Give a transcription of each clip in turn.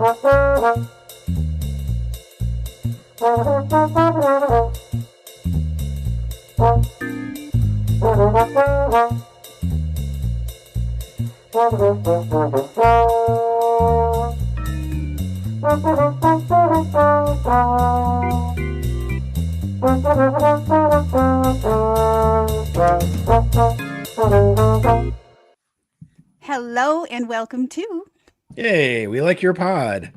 Hello and welcome to. Yay, we like your pod.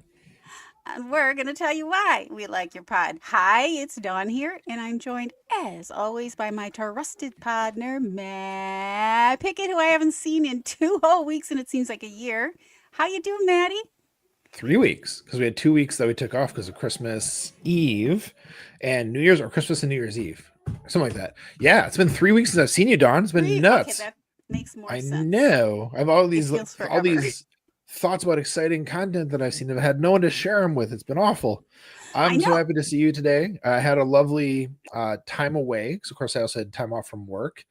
We're going to tell you why we like your pod. Hi, it's Dawn here, and I'm joined as always by my trusted partner, Matt Pickett, who I haven't seen in 2 whole weeks, and it seems like a year. How you doing, Maddie? 3 weeks, because we had 2 weeks that we took off because of Christmas Eve and New Year's, or Christmas and New Year's Eve, something like that. Yeah, it's been 3 weeks since I've seen you, Dawn. It's been nuts. Okay, that makes more I sense. know. I have all these forever. thoughts about exciting content that I've seen. I've had no one to share them with. It's been awful. I'm so happy to see you today. I had a lovely time away because, of course, I also had time off from work,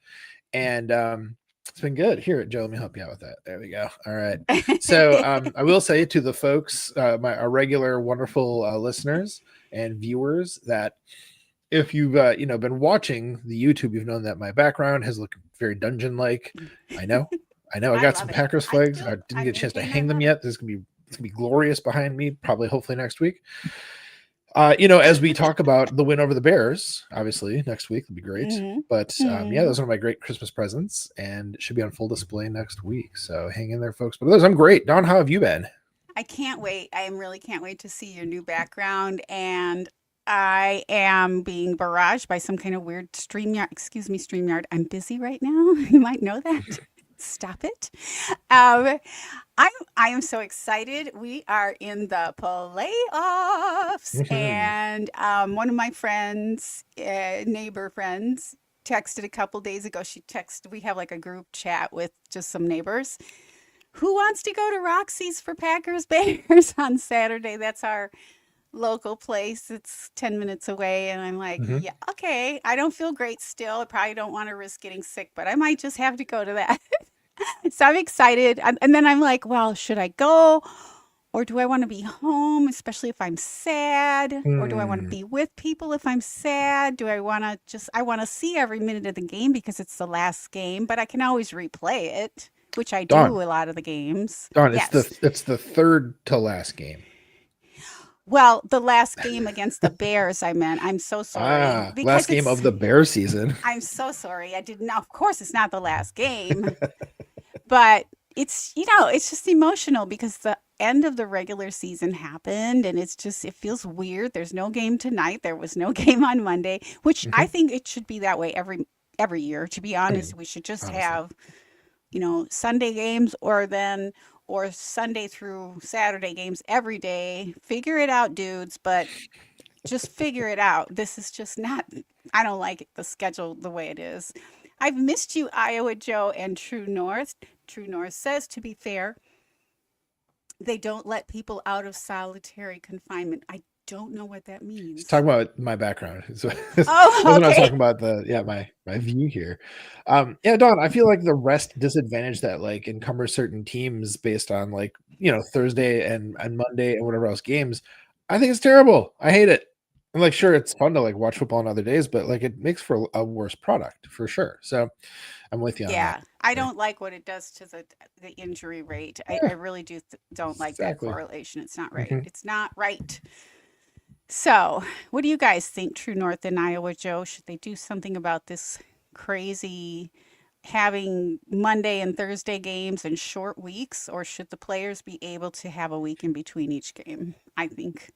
and it's been good. Here, Joe, let me help you out with that. There we go. All right. So I will say to the folks, our regular wonderful listeners and viewers, that if you've been watching the YouTube, you've known that my background has looked very dungeon-like. I know. I got some Packers flags. I didn't get a chance to hang them yet. It's gonna be glorious behind me. Probably, hopefully next week. As we talk about the win over the Bears, obviously next week would be great. Mm-hmm. But those are my great Christmas presents, and it should be on full display next week. So hang in there, folks. But others, I'm great. Dawn, how have you been? I can't wait. I really can't wait to see your new background, and I am being barraged by some kind of weird StreamYard. Excuse me, StreamYard. I'm busy right now. You might know that. Stop it. I am so excited. We are in the playoffs, and one of my friends, neighbor friends, texted a couple days ago. We have like a group chat with just some neighbors. Who wants to go to Roxy's for Packers Bears on Saturday? That's our local place. It's 10 minutes away, and I'm like, yeah, okay. I don't feel great still. I probably don't want to risk getting sick, but I might just have to go to that. So I'm excited. And then I'm like, well, should I go, or do I want to be home, especially if I'm sad? Or do I want to be with people if I'm sad? Do I want to I want to see every minute of the game because it's the last game, but I can always replay it, which I do a lot of the games. Dawn, it's the third to last game. Well, the last game against the Bears, I meant. I'm so sorry. Last game of the Bear season. I'm so sorry. I didn't know. Of course, it's not the last game. But it's just emotional because the end of the regular season happened, and it feels weird. There's no game tonight. There was no game on Monday, which I think it should be that way every year. To be honest, we should just have, Sunday games or Sunday through Saturday games every day. Figure it out, dudes, but just figure it out. This is just not, I don't like the schedule the way it is. I've missed you, Iowa Joe and True North. True North says, to be fair, they don't let people out of solitary confinement. I don't know what that means. Talk about my background. Okay. I was talking about my view here. Dawn, I feel like the rest disadvantage that like encumbers certain teams based on Thursday and Monday and whatever else games. I think it's terrible. I hate it. I'm like, sure, it's fun to watch football on other days, but it makes for a worse product for sure. So I'm with you on that. Yeah, I don't like what it does to the injury rate. I really don't like that correlation. It's not right. It's not right. So, what do you guys think, True North and Iowa Joe? Should they do something about this crazy having Monday and Thursday games and short weeks, or should the players be able to have a week in between each game? I think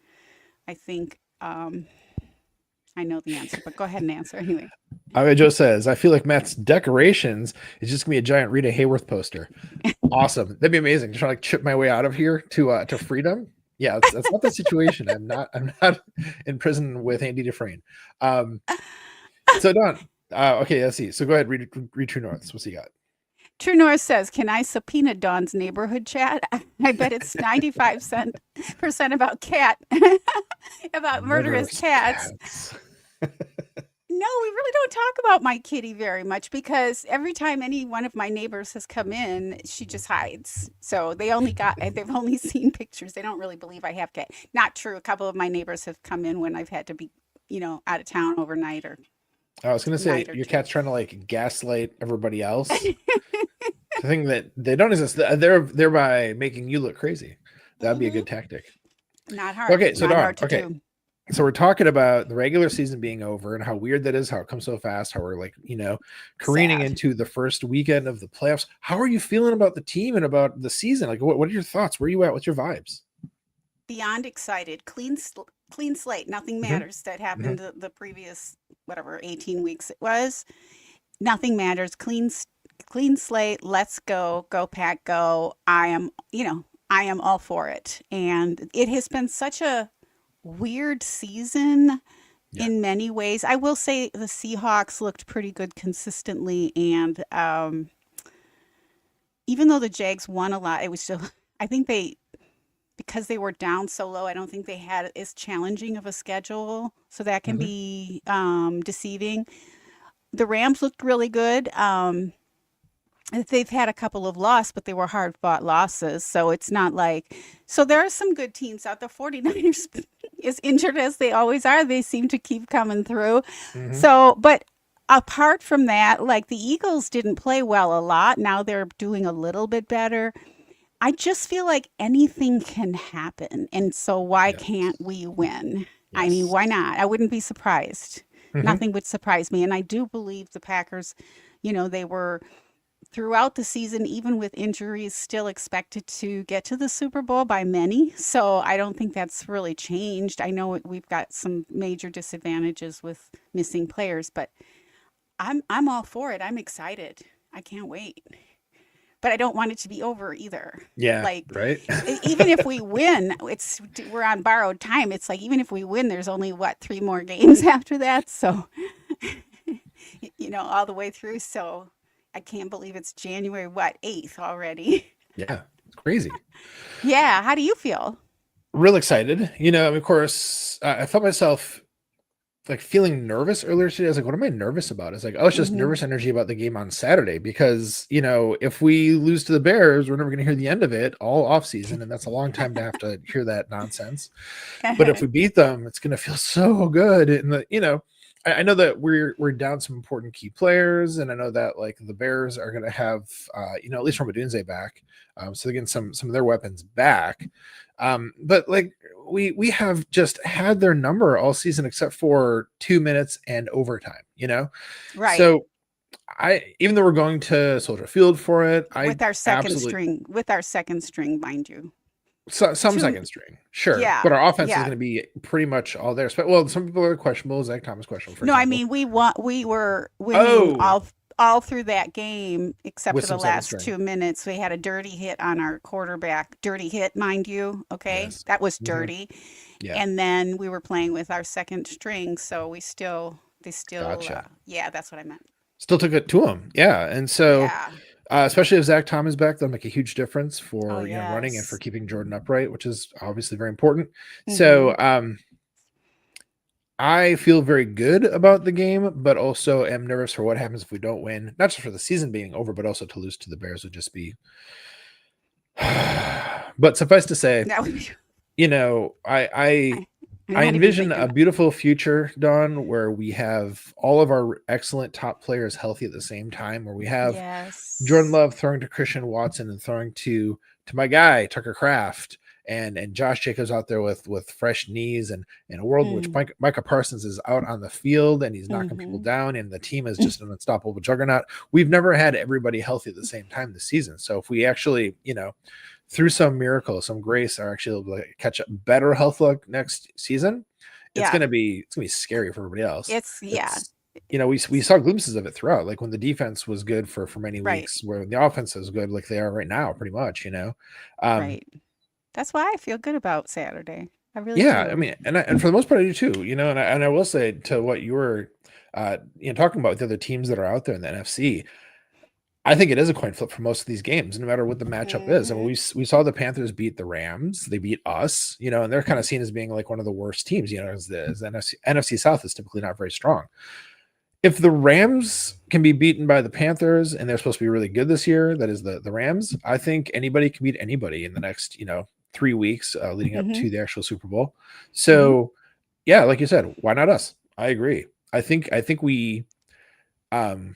I know the answer, but go ahead and answer anyway. Iowa Joe says, I feel like Matt's decorations is just gonna be a giant Rita Hayworth poster. Awesome. That'd be amazing. Trying to chip my way out of here to freedom. Yeah, that's not the situation. I'm not in prison with Andy Dufresne. So Dawn, okay, let's see. So go ahead, read True North. What's he got? True North says, can I subpoena Dawn's neighborhood chat? I bet it's 95% about about murderous cats. know we really don't talk about my kitty very much because every time any one of my neighbors has come in, she just hides. So they've only seen pictures. They don't really believe I have cat. Not true. A couple of my neighbors have come in when I've had to be, out of town overnight or I was gonna say night or your two. cat's trying to like gaslight everybody else. The thing that they don't exist. They're thereby making you look crazy. That'd be a Hmm. good tactic. Not hard. Okay, so Not Dawn. hard to Okay, do. so we're talking about the regular season being over and how weird that is, how it comes so fast, how we're like, careening Sad. into the first weekend of the playoffs. How are you feeling about the team and about the season? Like, what are your thoughts? Where are you at? What's your vibes? Beyond excited. Clean slate. Nothing Hmm. matters that Hmm. happened the previous whatever 18 weeks it was. Nothing matters. Clean slate. Let's go. Go Pack go. I am all for it. And it has been such a weird season Yeah. in many ways. I will say the Seahawks looked pretty good consistently and even though the Jags won a lot, it was still I think they because they were down so low, I don't think they had as challenging of a schedule, so that can Hmm. be deceiving. The Rams looked really good. They've had a couple of losses, but they were hard fought losses. So it's not like, so there are some good teams out. The 49ers, as injured as they always are, they seem to keep coming through. Hmm. So, but apart from that, like the Eagles didn't play well a lot. Now they're doing a little bit better. I just feel like anything can happen. And so why Yes. can't we win? I mean, Yes. why not? I wouldn't be surprised. Hmm. Nothing would surprise me. And I do believe the Packers, they were throughout the season, even with injuries, still expected to get to the Super Bowl by many. So I don't think that's really changed. I know we've got some major disadvantages with missing players, but I'm all for it. I'm excited. I can't wait. But I don't want it to be over either. Yeah. Like Right. even if we win, we're on borrowed time. It's like even if we win, there's only what 3 more games after that. So all the way through. So I can't believe it's January, what, 8th already. Yeah. It's crazy. Yeah. How do you feel? Real excited. I mean, of course, I felt myself like feeling nervous earlier today. I was like, what am I nervous about? It's like, oh, it's just Hmm. nervous energy about the game on Saturday because, if we lose to the Bears, we're never going to hear the end of it all off season. And that's a long time to have to hear that nonsense. But if we beat them, it's going to feel so good. And I know that we're down some important key players, and I know that like the Bears are going to have, at least from Odunze back, so they're getting some of their weapons back. But like we have just had their number all season except for 2 minutes and overtime. Right. So even though we're going to Soldier Field for it, I absolutely With our second string, mind you. some Two. second string, sure, Yeah. but our offense is Yeah. going to be pretty much all there. Well, some people are questionable. Zach Thomas questionable, for No, I example. mean we were winning Oh, all through that game except with for the some second last string. 2 minutes. We had a dirty hit on our quarterback. Dirty hit, mind you. Okay, Yes. that was Hmm. dirty. Yeah. And then we were playing with our second string, so they still, Gotcha. yeah, that's what I meant. Still took it to him. Yeah. And so, Yeah. especially if Zach Thomas is back, that'll make a huge difference Oh for, running and for yes. keeping Jordan upright, which is obviously very important. Mm-hmm. So, I feel very good about the game, but also am nervous for what happens if we don't win. Not just for the season being over, but also to lose to the Bears would just be. But suffice to say, That would be. I I, I'm I not even envision thinking a about. beautiful future, Don, where we have all of our excellent top players healthy at the same time, where we have Jordan Yes. Love throwing to Christian Watson and throwing to my guy Tucker Kraft and Josh Jacobs out there with fresh knees and a world in which Mm, Micah Parsons is out on the field and he's knocking people mm-hmm. down and the team is just an unstoppable juggernaut. We've never had everybody healthy at the same time this season. So if we actually, through some miracle, some grace, are actually able to catch up better health luck next season, Yeah. it's gonna be scary for everybody else. Yeah. It's we saw glimpses of it throughout, like when the defense was good for many Right. weeks, where the offense is good, like they are right now, pretty much. Um, Right. That's why I feel good about Saturday. I really yeah, I do. mean, and for the most part, I do too. And I will say to what you were, talking about with the other teams that are out there in the NFC. I think it is a coin flip for most of these games, no matter what the matchup is. I mean, Hmm. we saw the Panthers beat the Rams, they beat us, and they're kind of seen as being like one of the worst teams, as the NFC South is typically not very strong. if the Rams can be beaten by the Panthers and they're supposed to be really good this year, that is the Rams, I think anybody can beat anybody in the next, 3 weeks leading up Hmm. to the actual Super Bowl. Hmm. So, yeah, like you said, why not us? I agree. I think um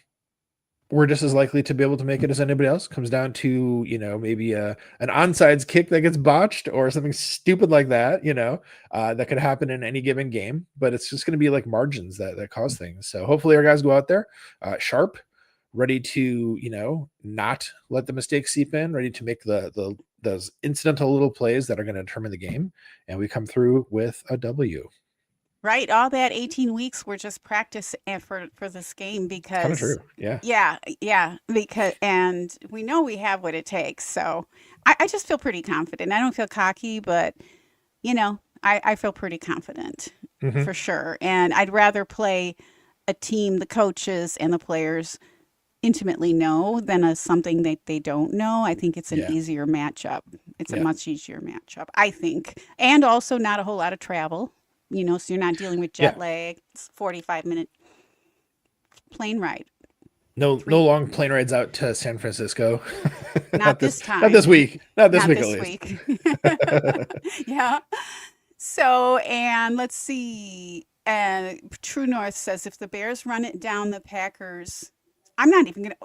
we're just as likely to be able to make it as anybody else. Comes down to, maybe an onsides kick that gets botched or something stupid like that, that could happen in any given game. But it's just going to be like margins that cause things. So hopefully our guys go out there sharp, ready to, not let the mistakes seep in, ready to make the those incidental little plays that are going to determine the game, and we come through with a W. Right, all that 18 weeks were just practice for this game Kind of because true. Yeah. yeah, yeah, because and we know we have what it takes. So I just feel pretty confident. I don't feel cocky, but I feel pretty confident Hmm. for sure. And I'd rather play a team the coaches and the players intimately know than something that they don't know. I think it's an Yeah. easier matchup. It's a Yeah. much easier matchup, I think. And also not a whole lot of travel, so you're not dealing with jet Yeah. lag. It's 45-minute plane ride. No Three, long plane rides out to San Francisco. not not this this not this time. week. Not this Not week at this least. week. Yeah. So, and let's see. True North says if the Bears run it down the Packers, I'm not even gonna.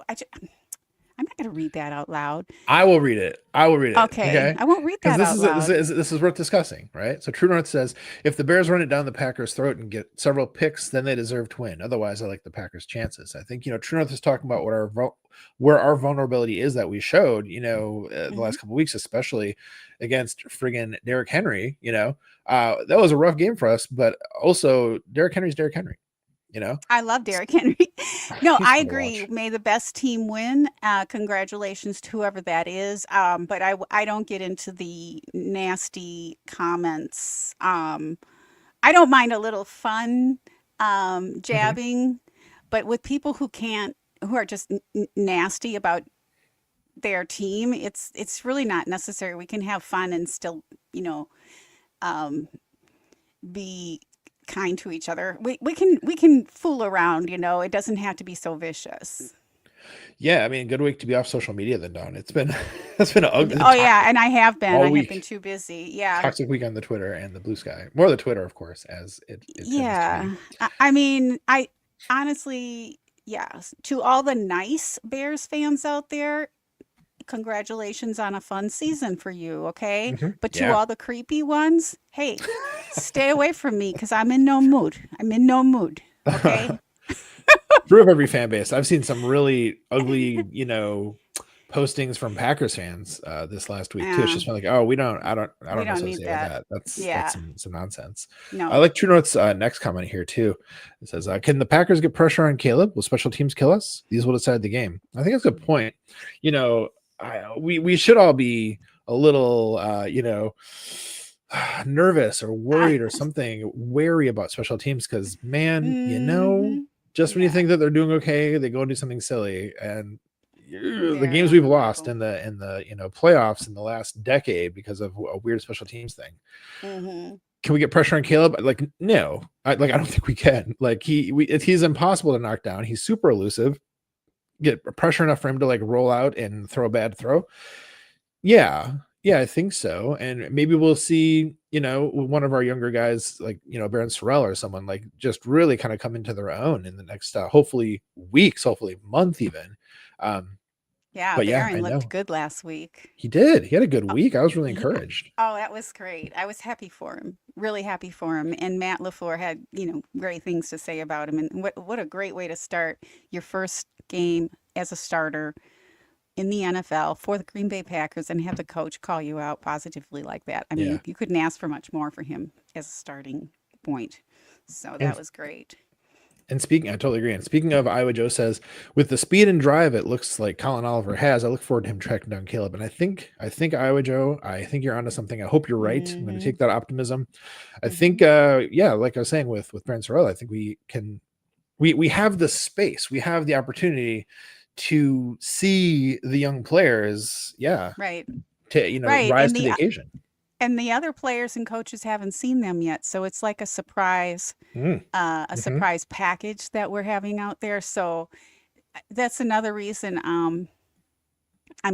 I'm not gonna read that out loud. I will read it. I will read it. Okay, Okay. I won't read Because that this out is this loud. is this is worth discussing, right? So True North says if the Bears run it down the Packers' throat and get several picks, then they deserve to win. Otherwise, I like the Packers' chances. I think True North is talking about where our vulnerability is that we showed, the Hmm. last couple of weeks, especially against friggin' Derrick Henry. That was a rough game for us, but also Derrick Henry's Derrick Henry. You know, I love Derrick Henry. No, he's I fun to agree. watch. May the best team win. Congratulations to whoever that is. But I don't get into the nasty comments. I don't mind a little fun Hmm. jabbing, but with people who are just nasty about their team, it's really not necessary. We can have fun and still, you know, um, be kind to each other. We can fool around, It doesn't have to be so vicious. Yeah, I mean, good week to be off social media then, Don. It's been it's been ugly, Oh yeah, and I have been. all I have been week. too busy. Yeah. Toxic week on the Twitter and the Blue Sky. More the Twitter, of course, as it tends to be. Yeah. I mean, I honestly, yes, to all the nice Bears fans out there, congratulations on a fun season for you, okay? Hmm. But to Yeah. all the creepy ones, hey, stay away from me because I'm in no mood. I'm in no mood, okay? True of every fan base. I've seen some really ugly, postings from Packers fans this last week too. It's Yeah, just been like, oh, I we don't don't need associate with that. that. That's Yeah, some nonsense. I no. like True North's next comment here too. It says, "Can the Packers get pressure on Caleb? Will special teams kill us? These will decide the game." I think that's a good point. You know, we should all be a little, nervous or I, worried or something, wary about special teams because man, mm-hmm. just when you Yeah, think that they're doing okay, they go and do something silly, and the very games we've lost unreliable. in the playoffs in the last decade because of a weird special teams thing. Mm-hmm. Can we get pressure on Caleb? Like, no, I don't think we can. Like, he's impossible to knock down. He's super elusive. Get pressure enough for him to like roll out and throw a bad throw. Yeah, yeah, I think so. And maybe we'll see, one of our younger guys, like, Baron Sorrell or someone like just really kind of come into their own in the next, hopefully weeks, hopefully month even. Um, Yeah, but yeah, Baron I looked know good last week. he did. He had a good Oh, week. I was really yeah. encouraged. Oh, that was great. I was happy for him. Really happy for him. And Matt LaFleur had, great things to say about him. And what a great way to start your first game as a starter in the NFL for the Green Bay Packers and have the coach call you out positively like that. I mean, Yeah. you couldn't ask for much more for him as a starting point. So that And was great. speaking, I totally agree. And speaking of, Iowa Joe says, with the speed and drive it looks like Colin Oliver has, I look forward to him tracking down Caleb. And I think Iowa Joe, I think you're onto something. I hope you're right. I'm going to Mm-hmm. take that optimism. I Mm-hmm. think, yeah, like I was saying with Brent Sorrell, I think we can, we have the space, we have the opportunity to see the young players, yeah, Right. to Right. rise And to the occasion. and the other players and coaches haven't seen them yet. So it's like Mm. a Hmm. surprise package that we're having out there. So that's another reason I'm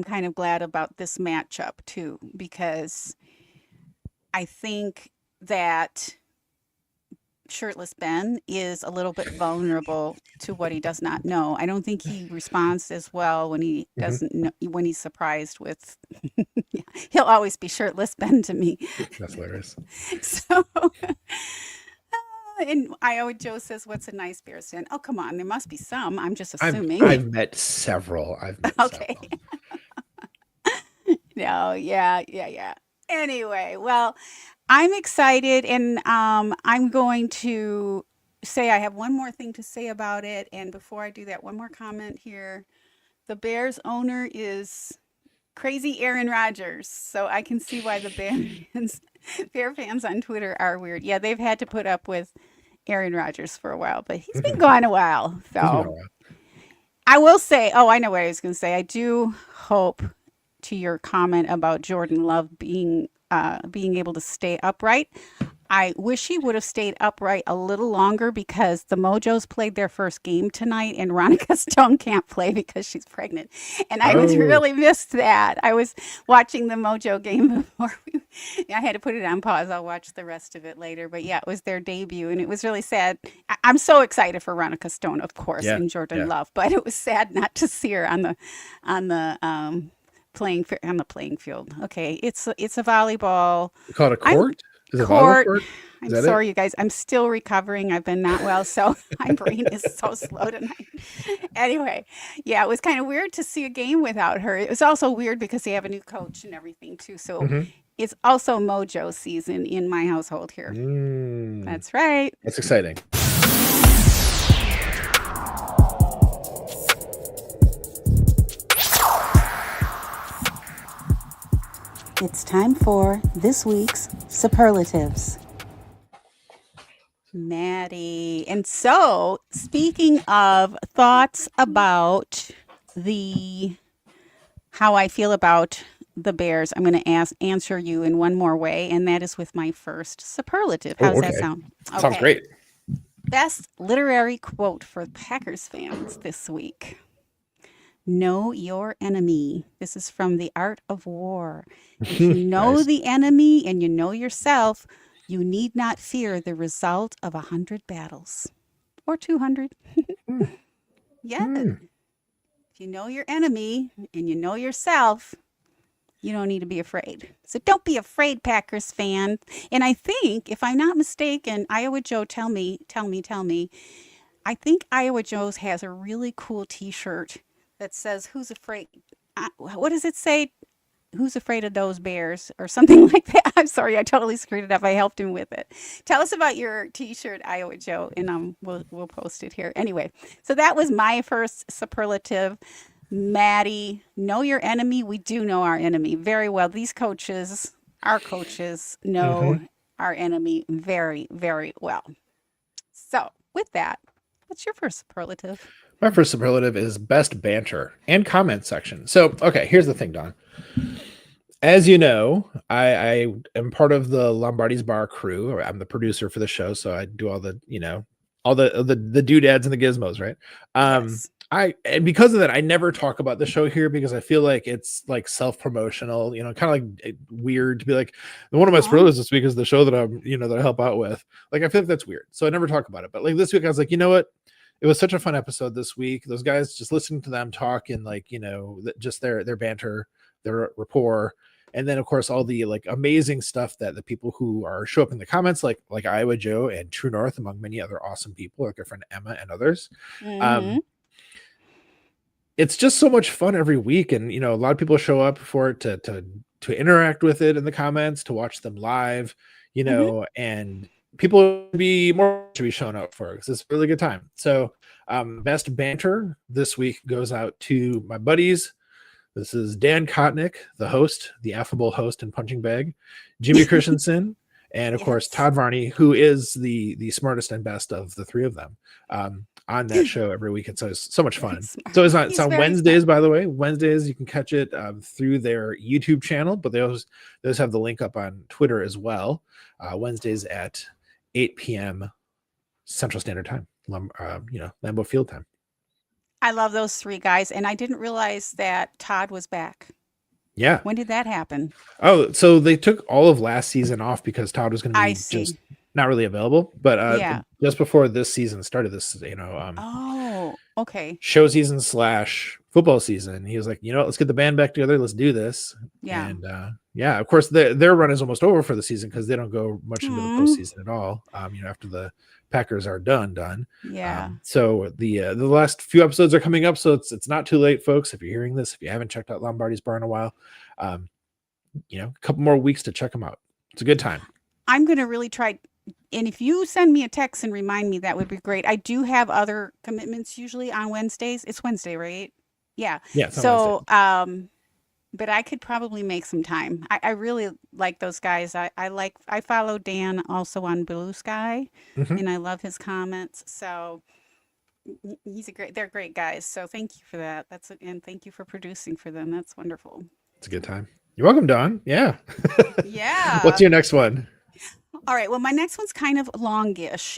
kind of glad about this matchup too, because I think that shirtless Ben is a little bit vulnerable to what he does not know. I don't think he responds as well when he Hmm. doesn't know, when he's surprised with. Yeah, he'll always be shirtless Ben to me. That's hilarious. So, and Iowa Joe says, "What's a nice bear stand?" Oh, come on, there must be some. I'm just assuming. I've met several. I've met Okay. several. No, yeah, yeah, yeah. Anyway, well, I'm excited, and I'm going to say I have one more thing to say about it. And before I do that, one more comment here. The Bears owner is crazy Aaron Rodgers, so I can see why the Bear fans on Twitter are weird. Yeah, they've had to put up with Aaron Rodgers for a while, but he's been Mhm. gone a while. It's been a So while. I will say, oh, I know what I was going to say. I do hope to your comment about Jordan Love being able to stay upright. I wish he would have stayed upright a little longer because the Mojos played their first game tonight and Ronica Stone can't play because she's pregnant. And I was Oh, really missed that. I was watching the Mojo game before I had to put it on pause. I'll watch the rest of it later. But yeah, it was their debut and it was really sad. I'm so excited for Ronica Stone, of course, yeah, and Jordan yeah. Love, but it was sad not to see her on the on the playing field. Okay, it's a volleyball. We call it a I'm court. Is it a volleyball court. court? Is I'm that it? sorry, you guys. I'm still recovering. I've been not well, so my brain is so slow tonight. Anyway, yeah, it was kind of weird to see a game without her. It was also weird because they have a new coach and everything too. So Hmm. it's also Mojo season in my household here. Mm, That's right. that's exciting. It's time for this week's superlatives. Maddie. And so, speaking of thoughts about the how I feel about the Bears, I'm going to answer you in one more way, and that is with my first superlative. How Oh, does that okay. sound? Sounds Okay. great. Best literary quote for Packers fans this week. Know your enemy. This is from The Art of War. If you know Nice. the enemy and you know yourself, you need not fear the result of 100 battles or 200. Mm, Yeah. mm. If you know your enemy and you know yourself, you don't need to be afraid. So don't be afraid, Packers fan. And I think, if I'm not mistaken, Iowa Joe, tell me. I think Iowa Joe's has a really cool T-shirt that says "Who's afraid?" What does it say? Who's afraid of those bears or something like that? I'm sorry, I totally screwed it up. I helped him with it. Tell us about your T-shirt, Iowa Joe, and we'll post it here. Anyway, so that was my first superlative. Maddie, know your enemy. We do know our enemy very well. These coaches, our coaches, know Hmm. our enemy very, very well. So, with that, what's your first superlative? My first superlative is best banter and comment section. So, okay, here's the thing, Don. As you know, I am part of the Lombardi's Bar crew. I'm the producer for the show, so I do all the, all the doodads and the gizmos, right? Yes. And because of that, I never talk about the show here because I feel like it's like self-promotional, kind of like weird to be like, one of my Aw. superlatives this week is the show that that I help out with. Like, I feel like that's weird. So I never talk about it. But like this week, I was like, you know what? It was such a fun episode this week. Those guys, just listening to them talk and like, just their banter, their rapport, and then of course all the like amazing stuff that the people who are show up in the comments, like Iowa Joe and True North, among many other awesome people, like our friend Emma and others. Mm-hmm. um it's just so much fun every week, and a lot of people show up for it to interact with it in the comments, to watch them live, Mm-hmm. and people be more to be shown up for it because it's a really good time. So best banter this week goes out to my buddies. This is Dan Kotnick, the host, the affable host and punching bag, Jimmy Christensen, and of course Yes. Todd Varney, who is the smartest and best of the three of them. on that show every week. It's so much Very fun. smart. So it's He's on very Wednesdays, smart. by the way. Wednesdays you can catch it through their YouTube channel, but those have the link up on Twitter as well. Wednesdays at 8 p.m. Central Standard Time. Lambeau Field time. I love those three guys, and I didn't realize that Todd was back. Yeah. When did that happen? Oh, so they took all of last season off because Todd was going to I be just see. not really available. But Yeah. just before this season started, this Oh, okay. show season slash football season, he was like, let's get the band back together, let's do this. Yeah. And yeah, of course their run is almost over for the season because they don't go much into the Mm, postseason at all. After the Packers are done. yeah. So the last few episodes are coming up, so it's not too late, folks. If you're hearing this, if you haven't checked out Lombardi's Bar in a while, a couple more weeks to check them out. It's a good time. I'm going to really try. And if you send me a text and remind me, that would be great. I do have other commitments usually on Wednesdays. It's Wednesday, right? Yeah. Yeah, it's on Wednesday. So, but I could probably make some time. I really like those guys. I follow Dan also on Blue Sky, Mhm. and I love his comments. So they're great guys. So thank you for that. And thank you for producing for them. That's wonderful. It's a good time. You're welcome, Don. Yeah. What's Yeah. your next one? All right. Well, my next one's kind of longish,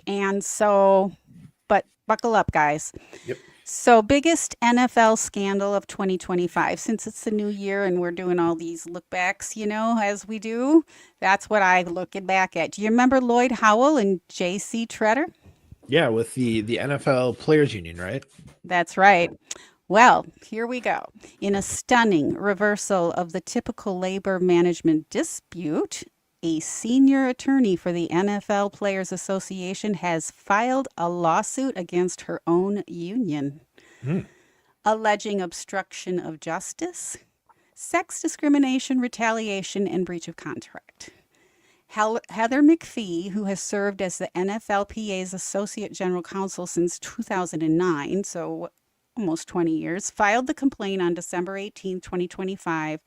but buckle up, guys. Yep. So, biggest NFL scandal of 2025. Since it's the new year and we're doing all these look backs, as we do, that's what I looking back at. Do you remember Lloyd Howell and J.C. Treader? Yeah, with the NFL Players Union, right? That's right. Well, here we go. In a stunning reversal of the typical labor management dispute, a senior attorney for the NFL Players Association has filed a lawsuit against her own union, Mm. alleging obstruction of justice, sex discrimination, retaliation, and breach of contract. Heather McPhee, who has served as the NFLPA's Associate General Counsel since 2009, so almost 20 years, filed the complaint on December 18, 2025,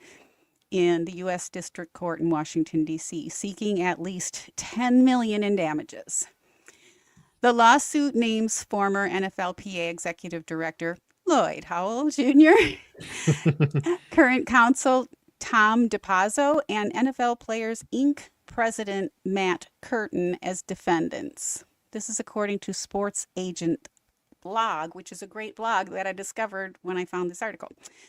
in the U.S. District Court in Washington, D.C., seeking at least $10 million in damages. The lawsuit names former NFLPA Executive Director Lloyd Howell Jr., current counsel Tom DePazzo, and NFL Players Inc. President Matt Curtin as defendants. This is according to Sports Agent blog, which is a great blog that I discovered when I found this article.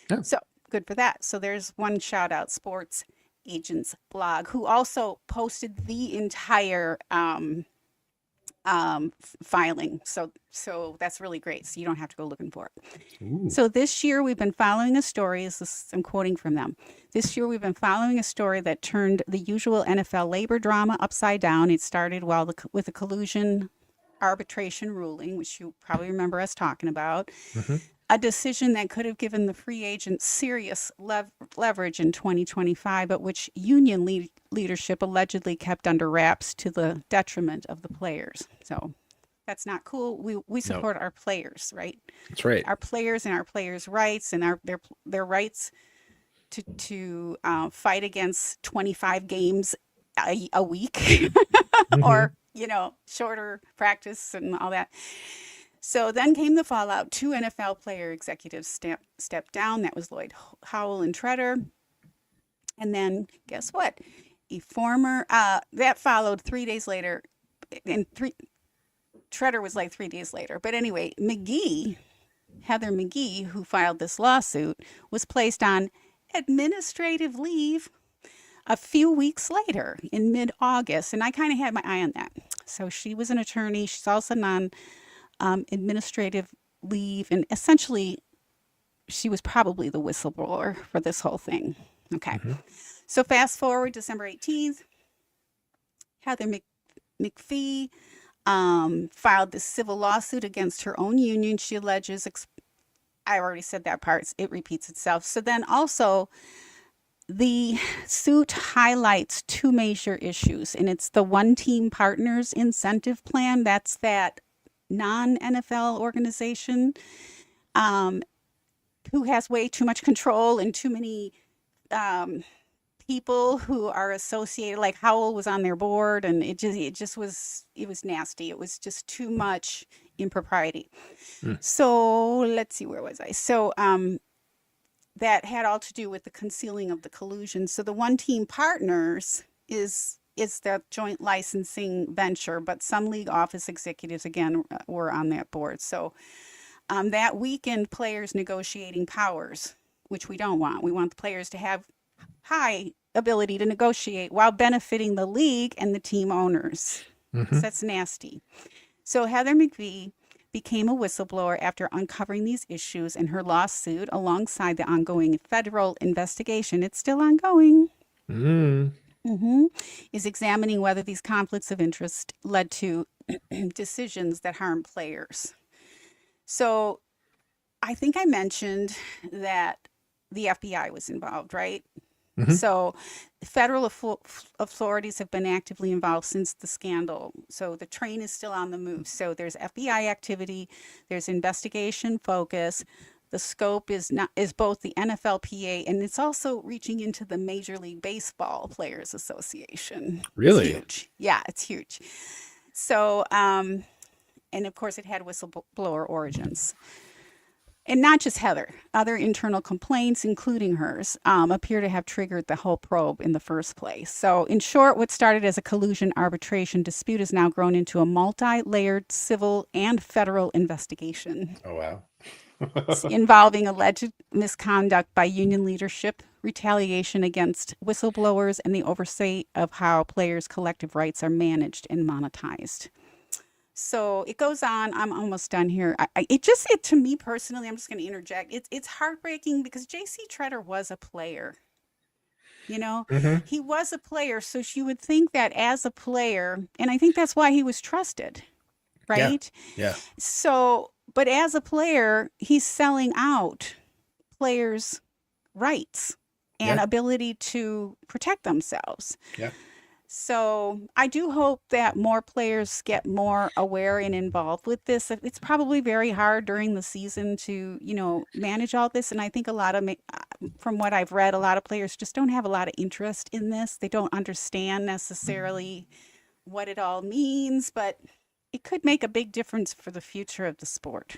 Yeah. So good for that. So there's one shout out, Sports Agents blog, who also posted the entire filing. So that's really great. So you don't have to go looking for it. Ooh. So this year we've been following a story. I'm quoting from them. This year we've been following a story that turned the usual NFL labor drama upside down. It started with a collusion arbitration ruling, which you probably remember us talking about, Mhm. a decision that could have given the free agents serious leverage in 2025, but which union leadership allegedly kept under wraps to the detriment of the players. So that's not cool. We No, support our players, right? that's right. Our players and our players' rights and their rights to fight against 25 games a week Mhm. or shorter practice and all that. So then came the fallout. Two NFL player executives stepped down. That was Lloyd Howell and Treader. And then guess what? A former that followed 3 days later, and Treader was like 3 days later. But anyway, Heather McGee, who filed this lawsuit, was placed on administrative leave a few weeks later in mid-August, and I kind of had my eye on that. So she was an attorney. She's also on administrative leave, and essentially she was probably the whistleblower for this whole thing. Okay. Mhm. So fast forward December 18th, Heather McPhee filed this civil lawsuit against her own union. She alleges, I already said that part, it repeats itself. So then also, the suit highlights two major issues, and it's the One Team Partners Incentive Plan. That's that non-NFL organization who has way too much control and too many people who are associated, like Howell was on their board, and it was nasty. It was just too much impropriety. Mm. So let's see, where was I? So that had all to do with the concealing of the collusion. So the one team partners is the joint licensing venture, but some league office executives again were on that board. So that weakened players' negotiating powers, which we don't want. We want the players to have high ability to negotiate while benefiting the league and the team owners. Mm-hmm. So that's nasty. So Heather McVee became a whistleblower after uncovering these issues, and her lawsuit, alongside the ongoing federal investigation, it's still ongoing, Mm. hmm is examining whether these conflicts of interest led to decisions that harm players. So I think I mentioned that the FBI was involved, right? Mm-hmm. So federal authorities have been actively involved since the scandal. So the train is still on the move. So there's FBI activity, there's investigation focus. The scope is both the NFLPA, and it's also reaching into the Major League Baseball Players Association. It's Really? huge. Yeah, it's huge. So and of course it had whistleblower origins. And not just Heather, other internal complaints, including hers, appear to have triggered the whole probe in the first place. So, in short, what started as a collusion arbitration dispute has now grown into a multi layered civil and federal investigation Oh, wow. involving alleged misconduct by union leadership, retaliation against whistleblowers, and the oversight of how players' collective rights are managed and monetized. So it goes on. I'm almost done here. It to me personally, I'm just going to interject. It's heartbreaking because J.C. Treader was a player. You know, Mm-hmm. he was a player, so you would think that as a player, and I think that's why he was trusted, Yeah. right? Yeah. So, but as a player, he's selling out players' rights and Yeah. ability to protect themselves. Yeah. So I do hope that more players get more aware and involved with this. It's probably very hard during the season to, manage all this. And I think from what I've read, a lot of players just don't have a lot of interest in this. They don't understand necessarily what it all means, but it could make a big difference for the future of the sport.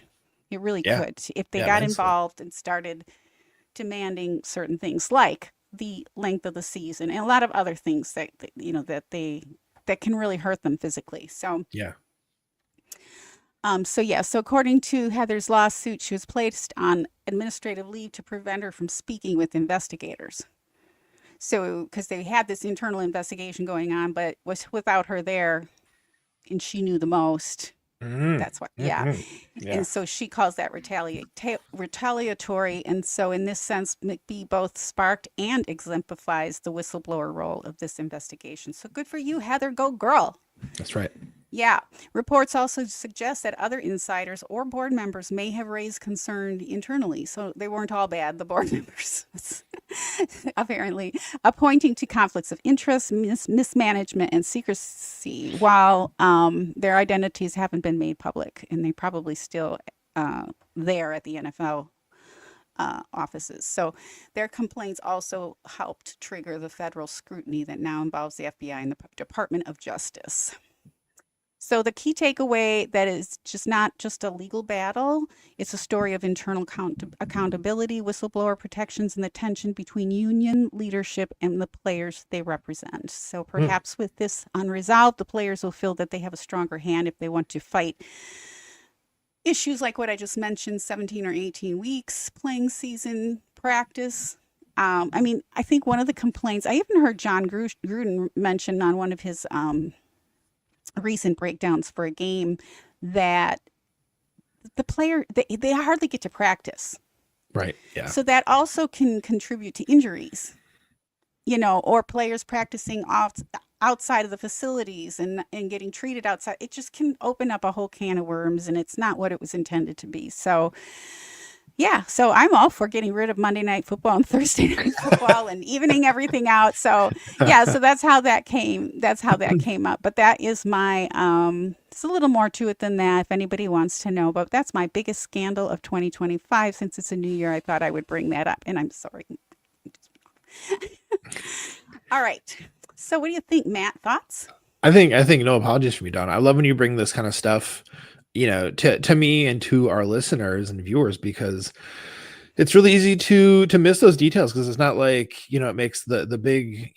It really Yeah. could if they Yeah. got Immensely. involved and started demanding certain things like the length of the season and a lot of other things that can really hurt them physically. So Yeah. so according to Heather's lawsuit, she was placed on administrative leave to prevent her from speaking with investigators. So because they had this internal investigation going on, but was without her there, and she knew the most. Mm-hmm. That's what, yeah. Mm-hmm. Yeah. And so she calls that retaliatory. And so, in this sense, McBee both sparked and exemplifies the whistleblower role of this investigation. So, good for you, Heather. Go, girl. That's right. Yeah. Reports also suggest that other insiders or board members may have raised concern internally. So, they weren't all bad, the board members, apparently, pointing to conflicts of interest, mismanagement, and secrecy, while their identities haven't been made public. And they probably still there at the NFL offices. So their complaints also helped trigger the federal scrutiny that now involves the FBI and the Department of Justice. So the key takeaway that is just not just a legal battle, it's a story of internal accountability, whistleblower protections, and the tension between union leadership and the players they represent. So perhaps with this unresolved, the players will feel that they have a stronger hand if they want to fight issues like what I just mentioned, 17 or 18 weeks playing season practice. I think one of the complaints, I even heard John Gruden mention on one of his recent breakdowns for a game that the player, they hardly get to practice. Right. Yeah. So that also can contribute to injuries, or players practicing outside of the facilities and getting treated outside. It just can open up a whole can of worms, and it's not what it was intended to be. So yeah, so I'm all for getting rid of Monday Night Football and Thursday Night Football and evening everything out. So yeah, so that's how that came. That's how that came up. But that is my. It's a little more to it than that. If anybody wants to know, but that's my biggest scandal of 2025. Since it's a new year, I thought I would bring that up, and I'm sorry. All right. So what do you think, Matt? Thoughts? I think no apologies from you, Don. I love when you bring this kind of stuff, to me and to our listeners and viewers, because it's really easy to miss those details, because it's not like, it makes the big,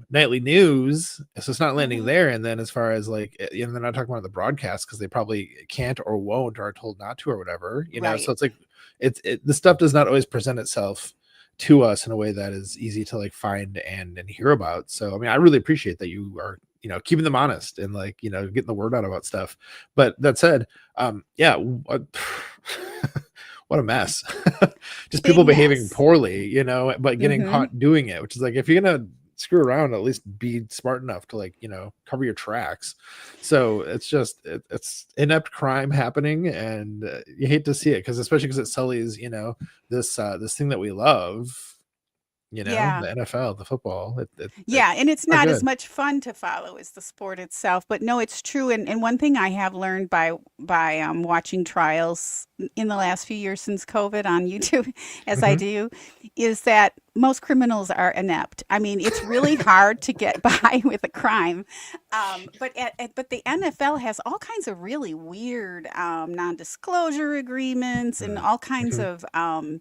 nightly news, so it's not landing Hmm. there. And then as far as like, they're not talking about the broadcast because they probably can't or won't or are told not to or whatever, Right. so it's like the stuff does not always present itself to us in a way that is easy to like find and hear about. So I mean, I really appreciate that you are, keeping them honest and like, getting the word out about stuff. But that said, yeah, what, what a mess. Just Big people behaving mess. poorly, but getting Hmm. caught doing it, which is like, if you're gonna screw around, at least be smart enough to like, cover your tracks. So it's just it's inept crime happening, and you hate to see it, because especially because it sullies, this thing that we love, Yeah. the NFL, the football. Yeah, and it's It's not not as good. much fun to follow as the sport itself, but no, it's true. And one thing I have learned by watching trials in the last few years since COVID on YouTube, as I Hmm. do, is that most criminals are inept. I mean, it's really hard to get by with a crime, but the NFL has all kinds of really weird non-disclosure agreements and all kinds Hmm. of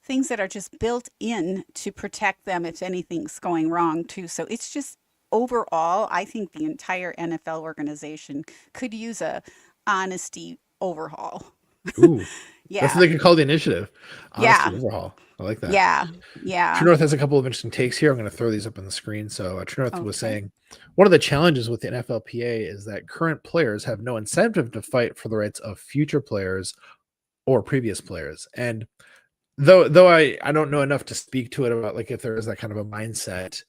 things that are just built in to protect them if anything's going wrong too. So it's just overall, I think the entire NFL organization could use a honesty overhaul. Ooh, that's what Yeah. they could call the initiative. Honesty Yeah. overhaul. I like that. Yeah. True Yeah. North has a couple of interesting takes here. I'm going to throw these up on the screen. So True North was Okay. saying one of the challenges with the NFLPA is that current players have no incentive to fight for the rights of future players or previous players. And though I don't know enough to speak to it about like if there is that kind of a mindset,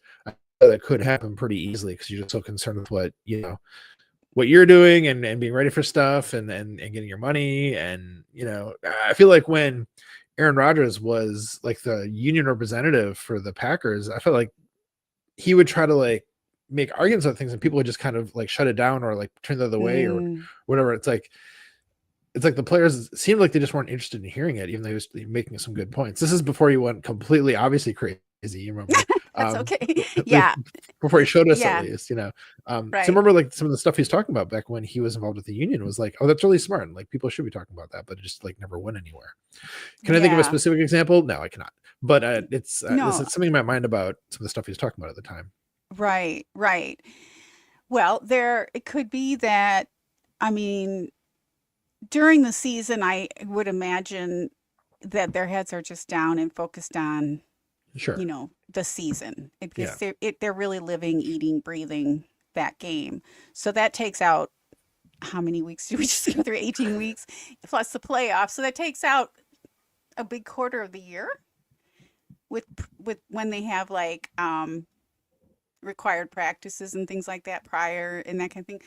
that could happen pretty easily, because you're just so concerned with what you're doing, and being ready for stuff, and getting your money. And I feel like when Aaron Rodgers was like the union representative for the Packers, I felt like he would try to like make arguments about things, and people would just kind of like shut it down or like turn the other way or Mm. whatever. It's like the players seemed like they just weren't interested in hearing it, even though he was making some good points. This is before he went completely obviously crazy. You remember, That's okay. at least Yeah. before he showed us, at Yeah. least. So Right. remember, like some of the stuff he's talking about back when he was involved with the union was like, oh, that's really smart, and like people should be talking about that, but it just like never went anywhere. Can I think of a Yeah. specific example? No, I cannot. But it's this No. is something in my mind about some of the stuff he was talking about at the time. Right. Right. Well, there it could be that, I mean, during the season, I would imagine that their heads are just down and focused on, Sure. the season, Yeah. because they're really living, eating, breathing that game. So that takes out how many weeks do we just go through? 18 weeks plus the playoffs. So that takes out a big quarter of the year with when they have like required practices and things like that prior and that kind of thing.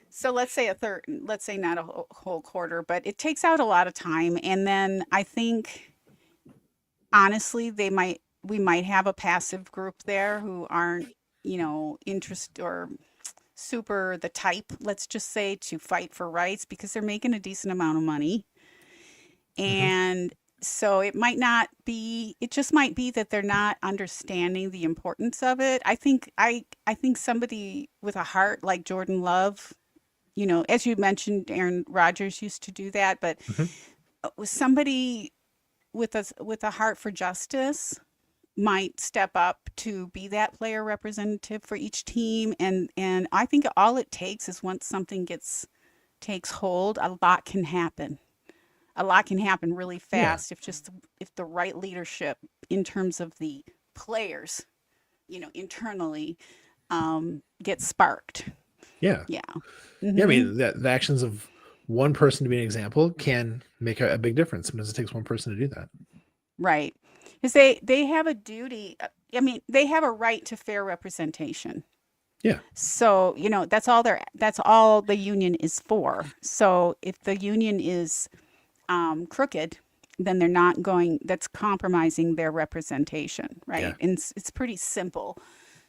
So let's say a third, let's say not a whole quarter, but it takes out a lot of time. And then I think honestly, we might have a passive group there who aren't, interest or super the type, let's just say, to fight for rights because they're making a decent amount of money. Hmm. And so it just might be that they're not understanding the importance of it. I think somebody with a heart like Jordan Love, as you mentioned, Aaron Rodgers used to do that, but Hmm. with somebody with a heart for justice might step up to be that player representative for each team. And I think all it takes is once something gets takes hold, a lot can happen really Yeah. fast if the right leadership in terms of the players, internally, gets sparked. Yeah. Yeah. Yeah. I Hmm. mean, the actions of one person to be an example can make a big difference. Sometimes it takes one person to do that. Right. Because they have a duty. I mean, they have a right to fair representation. Yeah. So, that's all the union is for. So if the union is crooked, then they're not going, that's compromising their representation, Yeah. right? And it's pretty simple.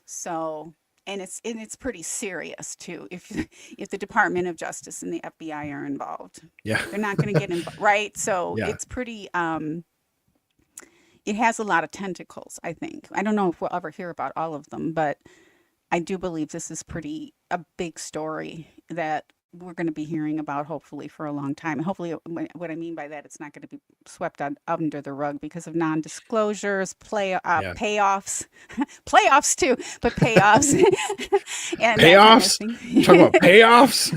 So, and it's pretty serious too. If the Department of Justice and the FBI are involved, Yeah. they're not going to get involved, right? So Yeah. it has a lot of tentacles, I think. I don't know if we'll ever hear about all of them, but I do believe this is pretty a big story that we're going to be hearing about hopefully for a long time. Hopefully, what I mean by that, it's not going to be swept under the rug because of non-disclosures, Yeah. payoffs, playoffs too, but payoffs and that kind of Payoffs? thing. Talk about payoffs?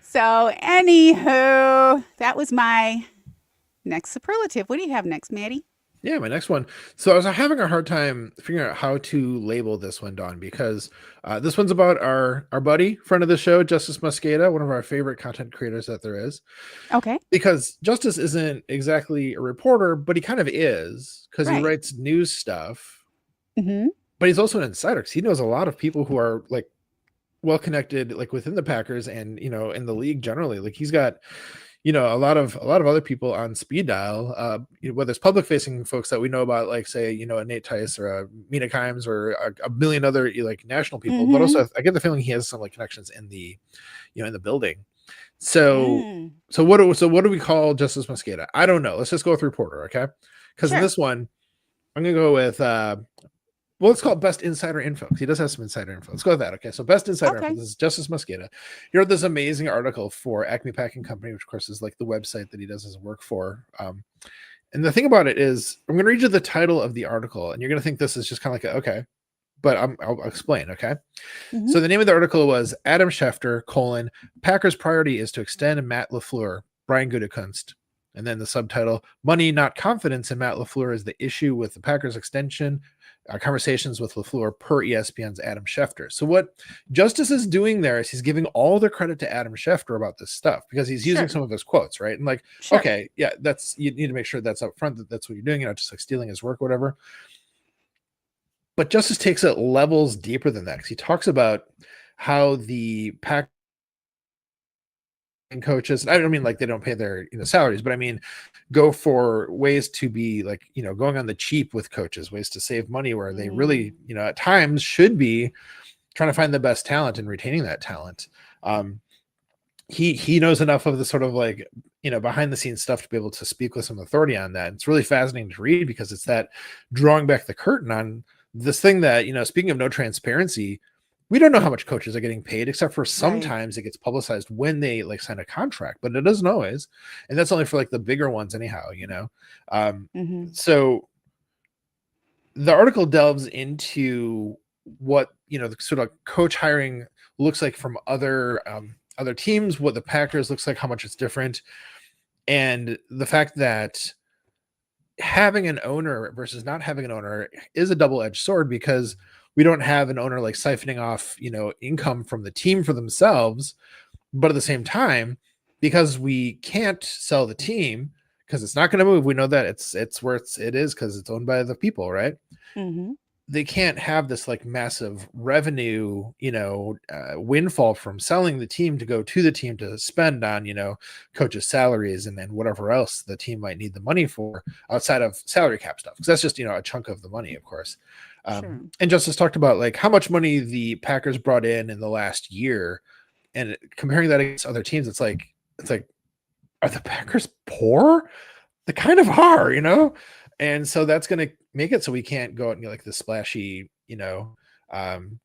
So, anywho, that was my next superlative. What do you have next, Maddie? Yeah, my next one. So I was having a hard time figuring out how to label this one, Dawn, because this one's about our buddy, friend of the show, Justice Mosqueda, one of our favorite content creators that there is. Okay. Because Justice isn't exactly a reporter, but he kind of is because he Right. writes news stuff. Mm-hmm. But he's also an insider because he knows a lot of people who are like well connected, like within the Packers and in the league generally. Like he's got a lot of other people on speed dial, whether it's public facing folks that we know about, like say, a Nate Tice or a Mina Kimes or a million other like national people, but Mm-hmm. also I get the feeling he has some like connections in the, in the building. So, Mm. so what do we call Justice Mosqueda? I don't know. Let's just go with reporter, okay? Because in Sure. this one, I'm gonna go with well, let's call it best insider info. He does have some insider info. Let's go with that. Okay. So best insider info. Okay. This is Justice Mosqueda. He wrote this amazing article for Acme Packing Company, which of course is like the website that he does his work for. And the thing about it is, I'm going to read you the title of the article, and you're going to think this is just kind of like, okay, but I'll explain. Okay. Mm-hmm. So the name of the article was Adam Schefter, Packers priority is to extend Matt LaFleur, Brian Gutekunst. And then the subtitle, Money, Not Confidence in Matt LaFleur is the issue with the Packers extension, conversations with LaFleur per ESPN's Adam Schefter. So what Justice is doing there is he's giving all the credit to Adam Schefter about this stuff because he's using Sure. some of his quotes, right? And like, Sure. okay, yeah, you need to make sure that's up front, that's what you're doing, just like stealing his work or whatever. But Justice takes it levels deeper than that because he talks about how the Pack and coaches, I don't mean like they don't pay their salaries, but I mean go for ways to be like going on the cheap with coaches, ways to save money where they Mm. really at times should be trying to find the best talent and retaining that talent. He knows enough of the sort of like behind the scenes stuff to be able to speak with some authority on that. It's really fascinating to read because it's that drawing back the curtain on this thing that speaking of no transparency, we don't know how much coaches are getting paid except for Right. sometimes it gets publicized when they like sign a contract, but it doesn't always, and that's only for like the bigger ones anyhow. um Mm-hmm. so the article delves into what the sort of coach hiring looks like from other teams, what the Packers looks like, how much it's different, and the fact that having an owner versus not having an owner is a double-edged sword because we don't have an owner like siphoning off income from the team for themselves, but at the same time, because we can't sell the team because it's not going to move, we know that it's where it is because it's owned by the people, right? Mm-hmm. They can't have this like massive revenue, windfall from selling the team to go to the team to spend on, coaches' salaries and then whatever else the team might need the money for outside of salary cap stuff. Because that's just, a chunk of the money, of course. Sure. And Justice talked about like how much money the Packers brought in the last year, and comparing that against other teams, it's like, are the Packers poor? They kind of are. And so that's going to make it so we can't go out and get like the splashy, um,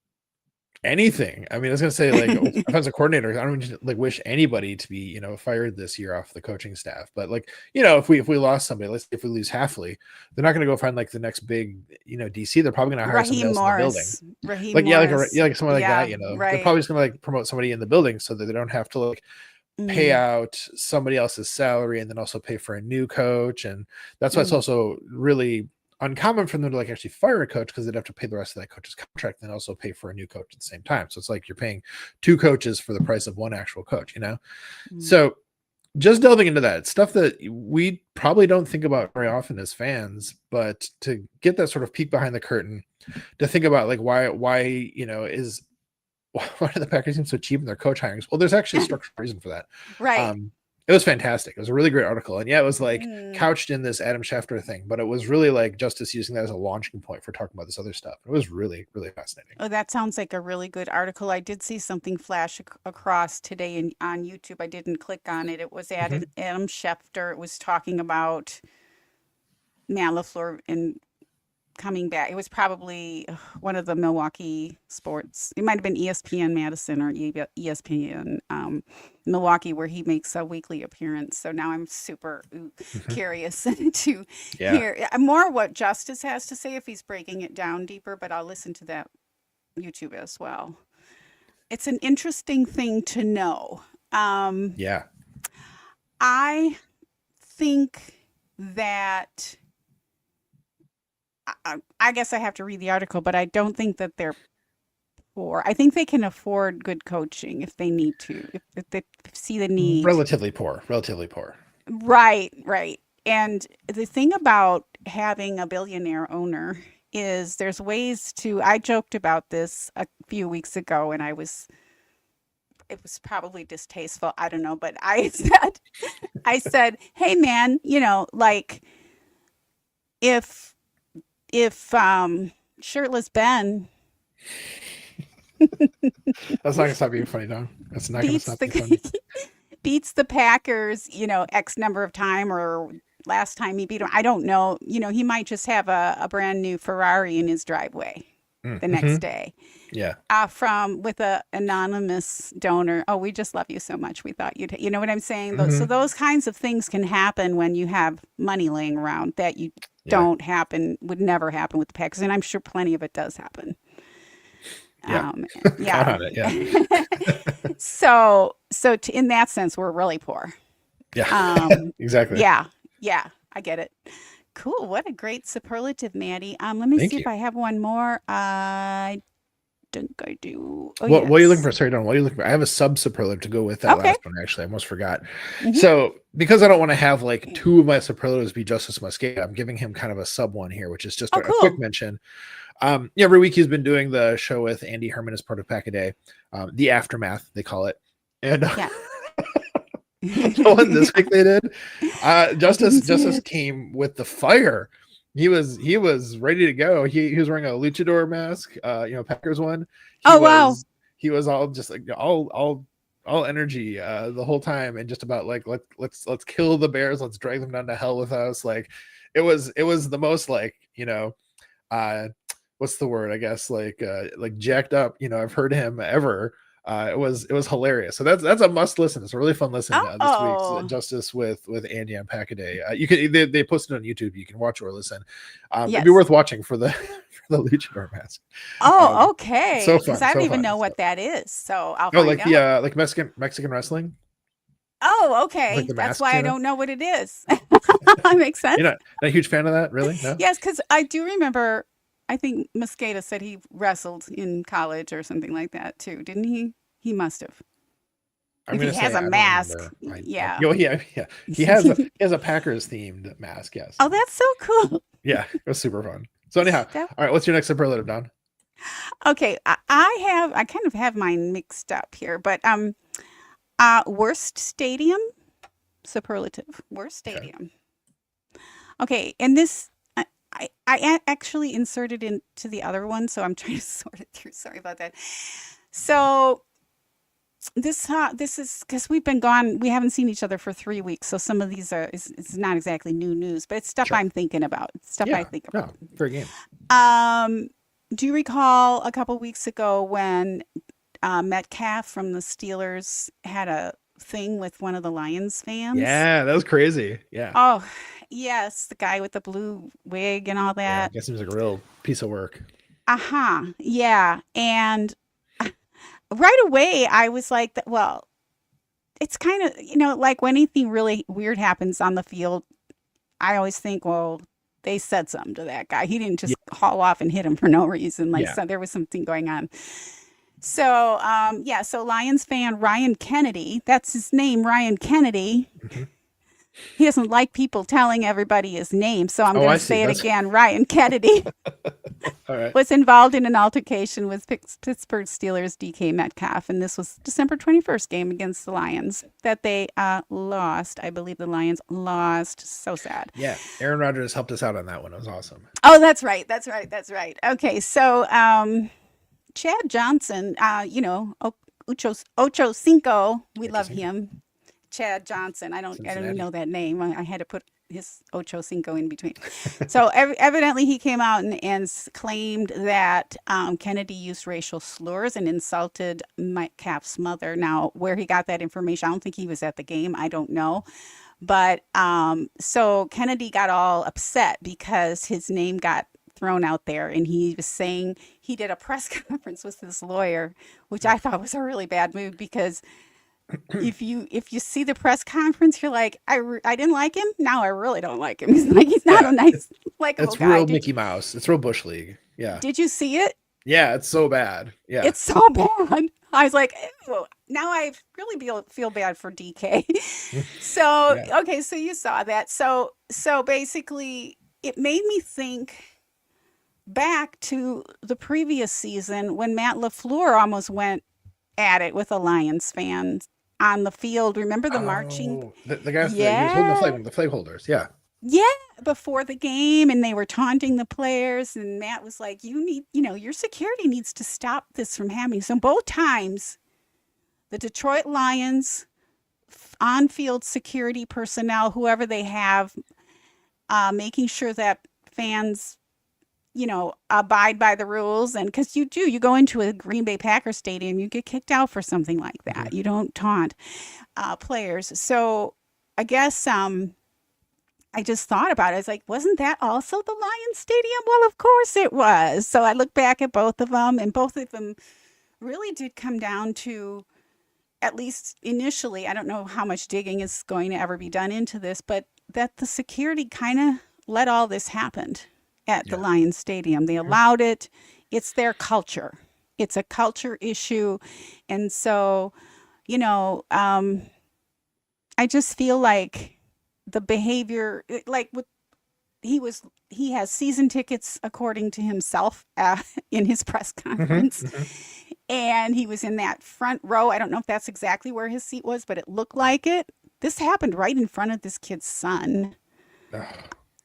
anything. I mean, I was going to say like offensive coordinator. I don't even like wish anybody to be, fired this year off the coaching staff. But like, if we lost somebody, let's say if we lose Halfley, they're not going to go find like the next big, DC. They're probably going to hire somebody Raheem else in the building. Morris. Raheem Like yeah, Morris. like someone like that. Yeah. They're Right. probably just going to like promote somebody in the building so that they don't have to like pay Mm. out somebody else's salary and then also pay for a new coach. And that's why it's Mm. also really uncommon for them to like actually fire a coach because they'd have to pay the rest of that coach's contract and then also pay for a new coach at the same time. So it's like you're paying two coaches for the price of one actual coach. Mm. So just delving into that stuff that we probably don't think about very often as fans, but to get that sort of peek behind the curtain, to think about like why is why do the Packers seem so cheap in their coach hirings? Well, there's actually a structural reason for that. Right. It was fantastic. It was a really great article. And yeah, it was like Mm. couched in this Adam Schefter thing, but it was really like Justice using that as a launching point for talking about this other stuff. It was really, really fascinating. Oh, that sounds like a really good article. I did see something flash across today on YouTube. I didn't click on it. It was Mm-hmm. Adam Schefter. It was talking about Matt LaFleur and coming back. It was probably one of the Milwaukee sports. It might have been ESPN Madison or ESPN Milwaukee, where he makes a weekly appearance. So now I'm super Mhm. curious to Yeah. hear more what Justice has to say if he's breaking it down deeper, but I'll listen to that YouTube as well. It's an interesting thing to know. Um, Yeah. I think that I guess I have to read the article, but I don't think that they're poor. I think they can afford good coaching if they need to, if they see the need. Relatively poor. Relatively poor. Right, right. And the thing about having a billionaire owner is there's ways to, I joked about this a few weeks ago and it was probably distasteful. I don't know, but I said, hey man, like if, if shirtless Ben That's not gonna stop being funny, Don. That's not gonna beats stop being funny. the beats the Packers, X number of time or last time he beat them. I don't know. He might just have a brand new Ferrari in his driveway the Mm-hmm. next day. Yeah. From with a anonymous donor. Oh, we just love you so much. We thought you know what I'm saying? So Hmm. those kinds of things can happen when you have money laying around that you Yeah. don't happen, would never happen with the Packers. And I'm sure plenty of it does happen. Yeah. Um, Count yeah. on it. Yeah. In that sense, we're really poor. Yeah. Um, Exactly. yeah, yeah, I get it. Cool. What a great superlative, Maddie. Let me see Thank if you. I have one more. I think I do. Oh, What are you looking yes. for? Sorry, Don. What are you looking for? I have a sub superlative to go with that Okay. last one. Actually, I almost forgot. Hmm. So because I don't want to have like two of my superlatives be Justice Muscat, I'm giving him kind of a sub one here, which is just Oh, a quick cool. mention. Every week he's been doing the show with Andy Herman as part of Pack a Day, the aftermath they call it, and Yeah. the one this week they did, I didn't see Justice it. came with the fire. He was ready to go. He was wearing a luchador mask, Packers one. He Oh, wow. was he was all just like all energy the whole time, and just about like let's kill the Bears, let's drag them down to hell with us. Like it was the most like uh what's the word, I guess, like jacked up I've heard him ever. It was hilarious. So that's a must listen. It's a really fun listen. This week's Oh, Justice with Andy on Pack a Day. You can they posted it on YouTube. You can watch or listen. It'd be yes. worth watching for the for the luchador mask. Oh, um okay. so Because fun, I don't so even fun. know So, what that is. So I'll oh, find like the out. like Mexican wrestling, Oh, like okay. the That's masks. why I don't know what it is. Makes You're sense. not a huge fan of that, really? No. Yes, because I do remember, I think Mosqueda said he wrestled in college or something like that too, didn't he? He must have. I'm If he gonna has say a I don't mask, remember. yeah. Yeah, yeah. He has a Packers themed mask. Yes. Oh, that's so cool. Yeah, it was super fun. So anyhow, That, all right. What's your next superlative, Don? okay, I kind of have mine mixed up here, but worst stadium superlative. Worst Okay. stadium. Okay, and this actually inserted into the other one, so I'm trying to sort it through. Sorry about that. So this is because we've been gone. We haven't seen each other for 3 weeks, so some of these it's not exactly new news, but it's stuff Sure. I'm thinking about. It's stuff I Yeah. think about. No. Fair game. Um, do you recall a couple weeks ago when Metcalf from the Steelers had a thing with one of the Lions fans? Yeah, that was crazy. Yeah. Oh, yes, the guy with the blue wig and all Yeah. I that. guess it was like a real piece of work. Uh-huh. Yeah. And right away I was like, well, it's kind of, like when anything really weird happens on the field, I always think, well, they said something to that guy. He didn't Yeah. just haul off and hit him for no reason. Like, Yeah. so there was something going on. So, yeah, so Lions fan Ryan Kennedy, that's his name, Ryan Kennedy. Mhm. He doesn't like people telling everybody his name, so I'm Oh, going I to see. say it That's again. Ryan Kennedy all right. was involved in an altercation with Pittsburgh Steelers DK Metcalf, and this was December 21st game against the Lions that they lost. I believe the Lions lost. So sad. Yeah. Aaron Rodgers helped us out on that one. It was awesome. Oh, that's right. That's right. That's right. Okay, so Chad Johnson, Ocho Cinco, we love Interesting. him. Chad Johnson. I don't even Cincinnati. know that name. I had to put his Ocho Cinco in between. So evidently he came out and claimed that Kennedy used racial slurs and insulted Metcalf's mother. Now, where he got that information, I don't think he was at the game. I don't know. But so Kennedy got all upset because his name got thrown out there, and he was saying he did a press conference with this lawyer, which I thought was a really bad move because if you see the press conference, you're like, I didn't like him. Now I really don't like him. He's like, he's not Yeah, a nice, likable it's guy. real Mickey Mouse. It's real Bush League. Yeah. Did you see it? Yeah, it's so bad. Yeah. It's so bad. I was like, ew. Now I really feel bad for DK. So, Yeah. okay, so you saw that. So basically it made me think back to the previous season when Matt LaFleur almost went at it with a Lions fan on the field. Remember the marching? Oh, the guys that he was holding Yeah. the flag holders. Yeah. Yeah, before the game, and they were taunting the players, and Matt was like, "You need, your security needs to stop this from happening." So both times, the Detroit Lions on-field security personnel, whoever they have, making sure that fans, abide by the rules, and because you go into a Green Bay Packers stadium, you get kicked out for something like Mhm. that. You don't taunt players. So I guess I just thought about it. I was like, wasn't that also the Lions Stadium? Well, of course it was. So I looked back at both of them, and both of them really did come down to, at least initially, I don't know how much digging is going to ever be done into this, but that the security kind of let all this happen at the Yeah. Lions Stadium. They Mhm. allowed it. It's their culture. It's a culture issue. And so, you know, um, I just feel like the behavior, like with he has season tickets according to himself in his press Mhm. conference, Mhm. and he was in that front row. I don't know if that's exactly where his seat was, but it looked like it. This happened right in front of this kid's son. Ugh.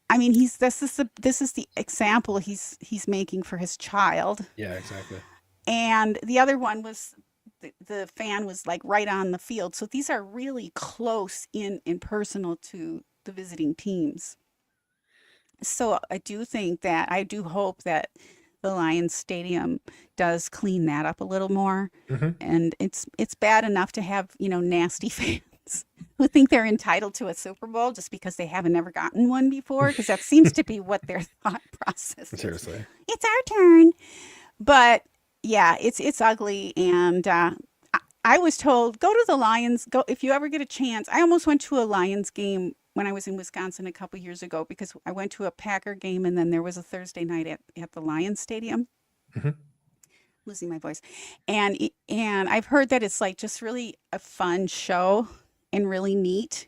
I mean, he's this is the example he's making for his child. Yeah, exactly. And the other one was the fan was like right on the field. So these are really close in personal to the visiting teams. So I do hope that the Lions Stadium does clean that up a little more. Mhm. And it's bad enough to have, nasty fans who think they're entitled to a Super Bowl just because they haven't ever gotten one before, because that seems to be what their thought process is. Seriously. It's our turn. But yeah, it's ugly, and I was told, go to the Lions. Go if you ever get a chance. I almost went to a Lions game when I was in Wisconsin a couple years ago because I went to a Packer game, and then there was a Thursday night at the Lions Stadium. Mhm. Losing my voice, and I've heard that it's like just really a fun show and really neat,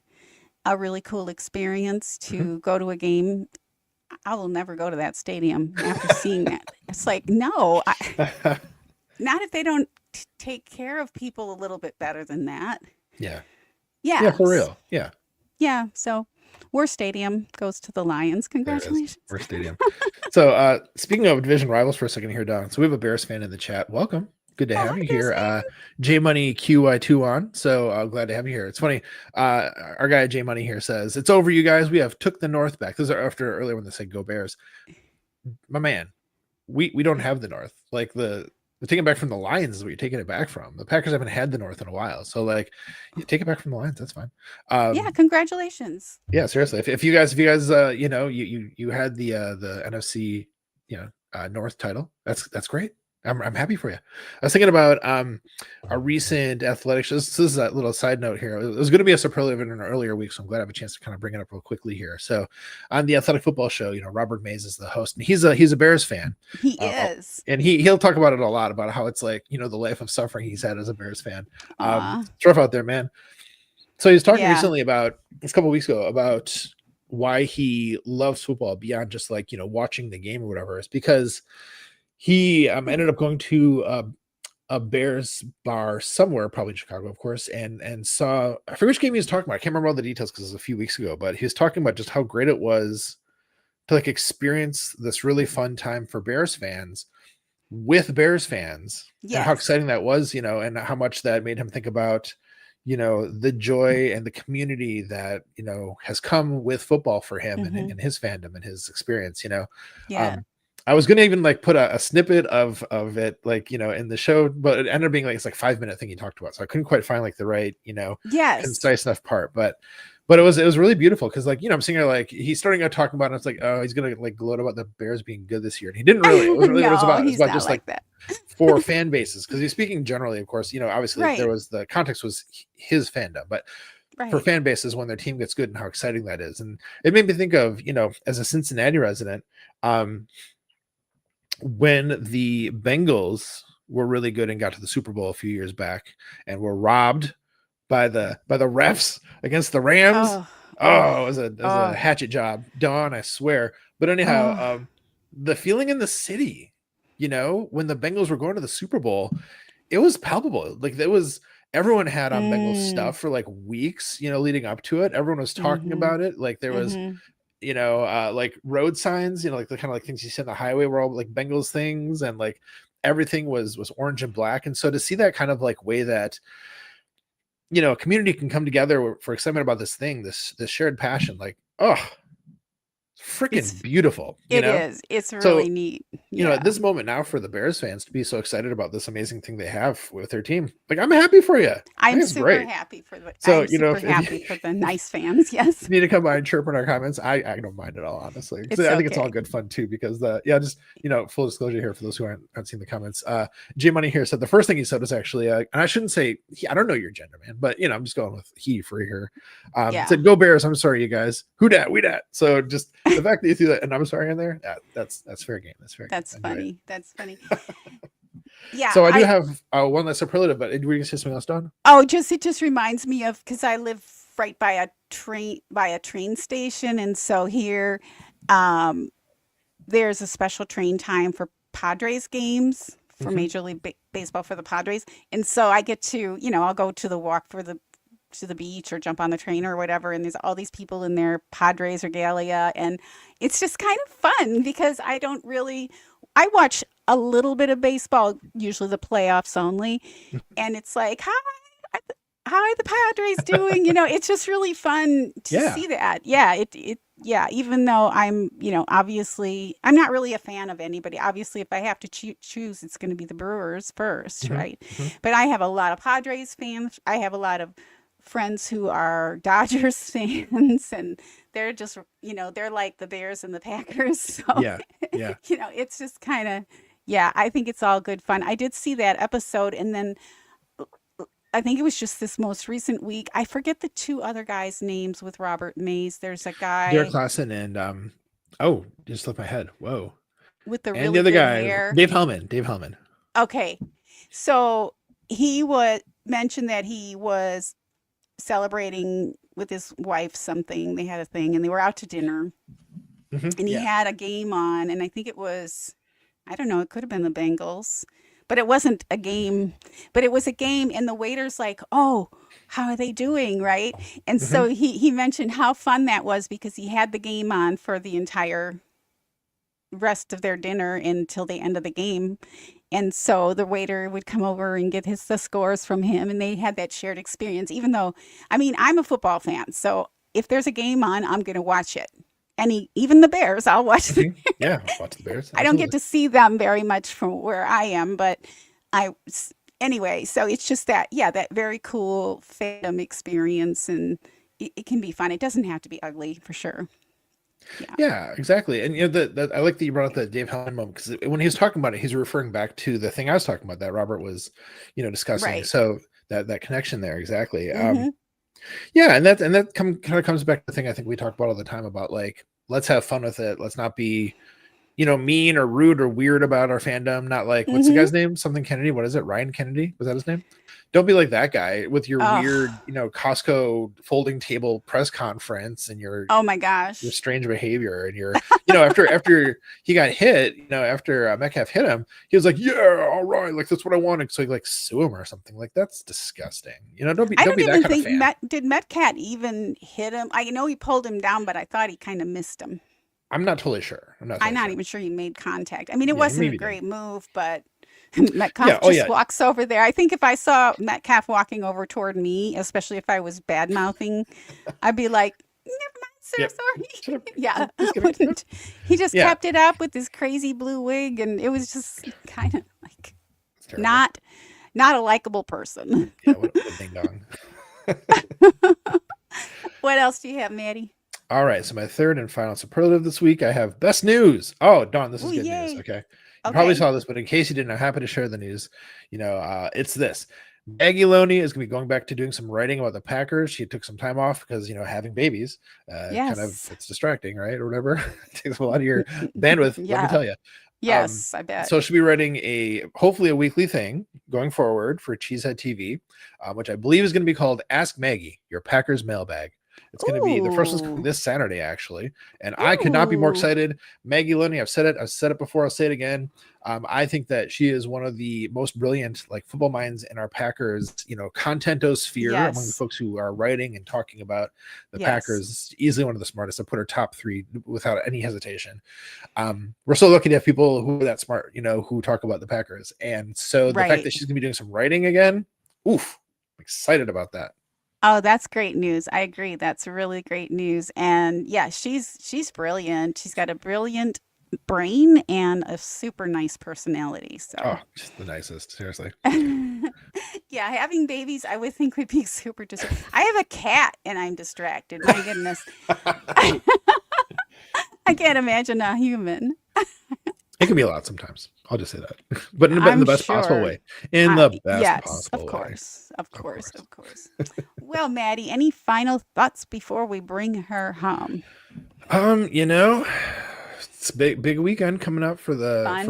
a really cool experience Mhm. to go to a game. I will never go to that stadium after seeing that. It's like, no, not if they don't take care of people a little bit better than that. Yeah. Yeah, Yeah. for real. Yeah. Yeah. So, worst stadium goes to the Lions. There it is. Congratulations. We're stadium. So speaking of division rivals for a second here, Don. So we have a Bears fan in the chat. Welcome. Good to Oh, have hi, you Bears here. fan. J Money QI2 on. So glad to have you here. It's funny. Our guy J Money here says, it's over, you guys. We have took the North back. Those are after earlier when they said go Bears. My man, we don't have the North. Like the taking it back from the Lions is what you're taking it back from. The Packers haven't had the North in a while. So like you take it back from the Lions, that's fine. Yeah. Congratulations. Yeah, seriously. If you guys you had the NFC, North title, that's great. I'm happy for you. I was thinking about a recent athletics. This is a little side note here. It was going to be a superlative in an earlier week, so I'm glad I have a chance to kind of bring it up real quickly here. So on the Athletic Football Show, Robert Mays is the host, and he's a Bears fan. He Uh, is. and he'll talk about it a lot, about how it's like, the life of suffering he's had as a Bears fan. Aw. It's rough out there, man. So he was talking Yeah. recently about a couple of weeks ago about why he loves football beyond just like watching the game or whatever. It's because he ended up going to a Bears bar somewhere, probably in Chicago, of course, and saw, I forget which game he was talking about. I can't remember all the details because it was a few weeks ago, but he was talking about just how great it was to like experience this really fun time for Bears fans with Bears fans, and how Yes. exciting that was, and how much that made him think about the joy and the community that has come with football for him and, Mhm. and his fandom and his experience. Yeah. um I was gonna even like put a snippet of it, like in the show, but it ended up being like it's like 5 minute thing he talked about, so I couldn't quite find like the right Yes. concise enough part. But it was really beautiful because like I'm sitting here like he's starting out talking about it, and it's like, oh, he's gonna like gloat about the Bears being good this year, and he didn't really. It wasn't really what it was No, about. It was he's about not just like like that. for fan bases, because he's speaking generally, of course. Obviously there Right. was the context was his fandom, but for Right. fan bases when their team gets good and how exciting that is. And it made me think of, as a Cincinnati resident, um when the Bengals were really good and got to the Super Bowl a few years back and were robbed by the refs against the Rams. Oh. Oh. Oh, it was a Oh. hatchet job done, I swear. But anyhow, Oh. the feeling in the city, when the Bengals were going to the Super Bowl, it was palpable. Like there was everyone had on Bengals Mm. stuff for like weeks, leading up to it. Everyone was talking Mhm. about it. Like there was, Mhm. like road signs, like the kind of like things you see on the highway were all like Bengals things, and like everything was orange and black. And so to see that kind of like way that a community can come together for excitement about this thing, this shared passion, like, oh, freaking It's beautiful. it is. It's So really neat. Yeah. at this moment now, for the Bears fans to be so excited about this amazing thing they have with their team, like, I'm happy for you. I I'm think it's super great. happy for the So I'm super if you happy for the nice fans. Yes. need to come by and chirp in our comments, I don't mind at all, honestly, because It's I think it's all okay. good fun too. Because just full disclosure here for those who aren't seen the comments. J Money here said the first thing he said was actually, and I shouldn't say I don't know your gender, man, but I'm just going with he for here. Yeah. Said, "Go Bears! I'm sorry, you guys. Who dat? We dat." So just the fact that you threw that and I'm sorry in there, that's fair game. That's fair game. That's Enjoy it. funny. That's funny. Yeah, So I do I have one less superlative, but were you going to say something else, Don? oh, just it just reminds me of because I live right by a train station, and so here, um, there's a special train time for Padres games for Mm-hmm. Major League Baseball for the Padres, and so I get to, I'll go to the walk for the to the beach or jump on the train or whatever, and there's all these people in their Padres regalia, and it's just kind of fun because I watch a little bit of baseball, usually the playoffs only, and it's like, hi, how are the Padres doing? It's just really fun to Yeah. see that. Yeah, yeah, even though obviously, I'm not really a fan of anybody. Obviously, if I have to choose, it's going to be the Brewers first, Mm-hmm. right? Mm-hmm. But I have a lot of Padres fans. I have a lot of friends who are Dodgers fans, and they're just, they're like the Bears and the Packers. So, Yeah. Yeah. it's just kind of, yeah, I think it's all good fun. I did see that episode, and then I think it was just this most recent week. I forget the two other guys' names with Robert Mays. There's a Derek guy Klassen and oh, just left my head. Whoa. with the And the really other good guy, hair. Dave Hellman. Dave Hellman. Okay. So he was mentioned that he was celebrating with his wife something. They had a thing and they were out to dinner, and he Yeah. had a game on, and I think it was, I don't know, it could have been the Bengals, but it wasn't a game, but it was a game, and the waiter's like, "Oh, how are they doing?" Right? And Hmm. so he mentioned how fun that was because he had the game on for the entire rest of their dinner until the end of the game. And so the waiter would come over and get the scores from him, and they had that shared experience. Even though, I mean, I'm a football fan, so if there's a game on, I'm going to watch it. Even the Bears, I'll watch them. Hmm. Yeah. Watch the Bears. I don't get Absolutely. to see them very much from where I am, but I anyway. So it's just that, yeah, that very cool fandom experience, and it can be fun. It doesn't have to be ugly for sure. Yeah. Yeah, exactly. And I like that you brought up the Dave Hellman moment, because when he was talking about it, he's referring back to the thing I was talking about that Robert was, discussing. Right. So that connection there, exactly. Mm-hmm. Yeah, and that kind of comes back to the thing I think we talk about all the time about, like, let's have fun with it. Let's not be mean or rude or weird about our fandom. Not like, what's the Mm-hmm. guy's name? Something Kennedy. What is it? Ryan Kennedy? Was that his name? Don't be like that guy with your weird, Oh, Costco folding table press conference and your oh my gosh. strange behavior and after he got hit, after Metcalf hit him, he was like, "Yeah, all right, like that's what I wanted." So he like sue him or something. Like, that's disgusting. I Don't don't be that even kind of think fan. Did Metcat even hit him? I know he pulled him down, but I thought he kind of missed him. I'm not totally sure. I'm not I'm totally not sure. even sure he made contact. I mean, it Yeah, he wasn't a maybe did. great move, but Metcalf just walks over there. I think if I saw Metcalf walking over toward me, especially if I was bad mouthing, I'd be like, never mind, sir, Yep. sorry. Yeah. Wouldn't. He just kept it up with his crazy blue wig, and it was just kind of like not a likable person. Yeah, what a ding dong. What else do you have, Maddie? All right, so my third and final superlative this week, I have best news. Oh, Dawn, this is good news. Okay. You probably saw this, but in case you didn't, I'm happy to share the news. It's this. Maggie Loney is going to be going back to doing some writing about the Packers. She took some time off because, having babies, kind of, it's distracting, right? Or whatever. It takes a lot of your bandwidth, let me tell you. Yes, I bet. So she'll be writing hopefully a weekly thing going forward for Cheesehead TV, which I believe is going to be called Ask Maggie, Your Packers Mailbag. It's going to be the first one's this Saturday, actually. And I could not be more excited. Maggie Loney, I've said it before, I'll say it again. I think that she is one of the most brilliant football minds in our Packers, contentosphere among the folks who are writing and talking about the Packers. Easily one of the smartest. I put her top 3 without any hesitation. We're so lucky to have people who are that smart, who talk about the Packers. And so the fact that she's going to be doing some writing again, I'm excited about that. Oh, that's great news. I agree. That's really great news. And yeah, she's brilliant. She's got a brilliant brain and a super nice personality. So just the nicest, seriously. Yeah, having babies, I would think would be super distracting. I have a cat and I'm distracted. My goodness. I can't imagine a human. It can be a lot sometimes. I'll just say that, but in the best possible way. In the best possible way. Of course. Well, Maddie, any final thoughts before we bring her home? It's a big weekend coming up for let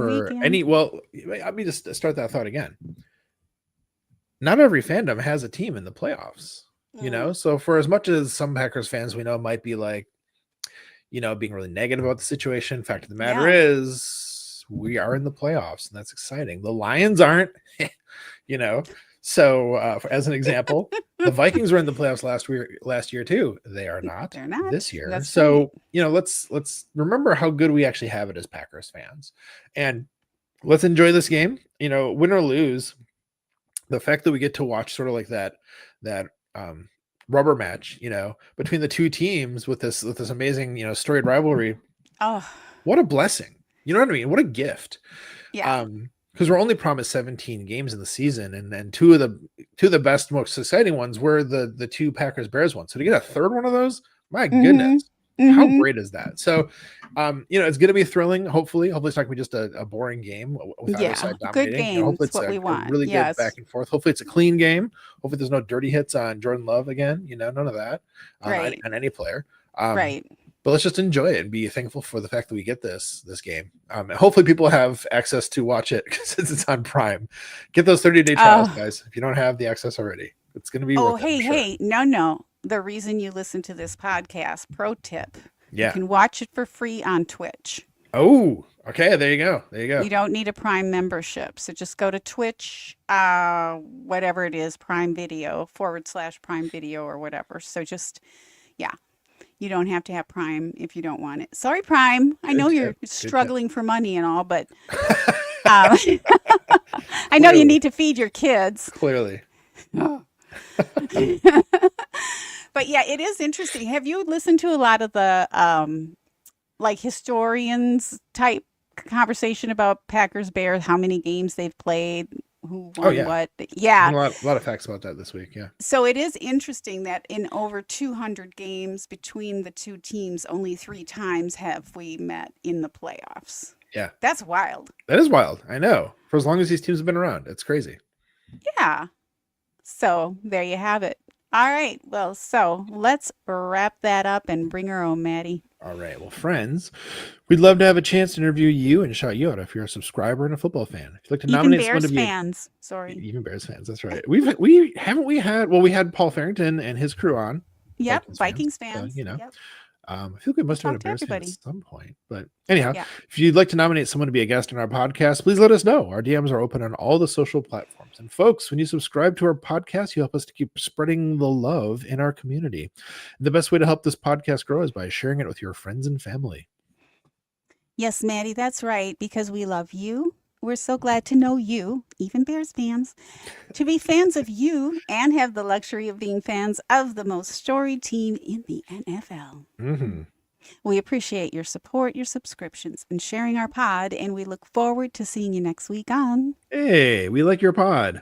me just start that thought again. Not every fandom has a team in the playoffs, so for as much as some Packers fans we know might be like, being really negative about the situation, fact of the matter is we are in the playoffs, and that's exciting. The Lions aren't, So, as an example, the Vikings were in the playoffs last year too. They are not. They're not this year. That's so, right. Let's remember how good we actually have it as Packers fans, and let's enjoy this game. Win or lose, the fact that we get to watch sort of like that rubber match, between the two teams with this amazing, storied rivalry. Oh, what a blessing! You know what I mean? What a gift. Yeah. Because we're only promised 17 games in the season, and then two of the best, most exciting ones were the 2 Packers Bears ones. So to get a third one of those, my goodness, how great is that? So, it's going to be thrilling. Hopefully, it's not going to be just a boring game with either side dominating. Good game. Hopefully, it's what we want. really good back and forth. Hopefully, it's a clean game. Hopefully, there's no dirty hits on Jordan Love again. None of that on any player. Right. But let's just enjoy it and be thankful for the fact that we get this game. And hopefully people have access to watch it since it's on Prime. Get those 30-day trials, guys. If you don't have the access already, it's going to be worth it. Hey, no. The reason you listen to this podcast, pro tip. Yeah. You can watch it for free on Twitch. Oh, okay. There you go. You don't need a Prime membership. So just go to Twitch, whatever it is, Prime Video, /Prime Video or whatever. So just, you don't have to have Prime if you don't want it. Sorry, Prime. I know you're struggling for money and all, but I know you need to feed your kids. Clearly. But yeah, it is interesting. Have you listened to a lot of the historians type conversation about Packers Bears, how many games they've played? Who won what? Yeah. A lot of facts about that this week. Yeah. So it is interesting that in over 200 games between the two teams, only 3 times have we met in the playoffs. Yeah. That's wild. That is wild. I know. For as long as these teams have been around, it's crazy. Yeah. So there you have it. All right. Well, so let's wrap that up and bring her home, Maddie. All right. Well, friends, we'd love to have a chance to interview you and shout you out if you're a subscriber and a football fan. If you'd like to nominate Bears someone to be fans. Sorry. Even Bears fans. That's right. We had Paul Farrington and his crew on. Yep. Vikings fans. Yep. I feel like we must have had a Bears fan at some point. But anyhow, if you'd like to nominate someone to be a guest on our podcast, please let us know. Our DMs are open on all the social platforms. And folks, when you subscribe to our podcast, you help us to keep spreading the love in our community. And the best way to help this podcast grow is by sharing it with your friends and family. Yes, Maddie, that's right. Because we love you, We're so glad to know you, even Bears fans, to be fans of you and have the luxury of being fans of the most storied team in the NFL. Mm-hmm. We appreciate your support, your subscriptions, and sharing our pod, and we look forward to seeing you next week on Hey, we like your pod.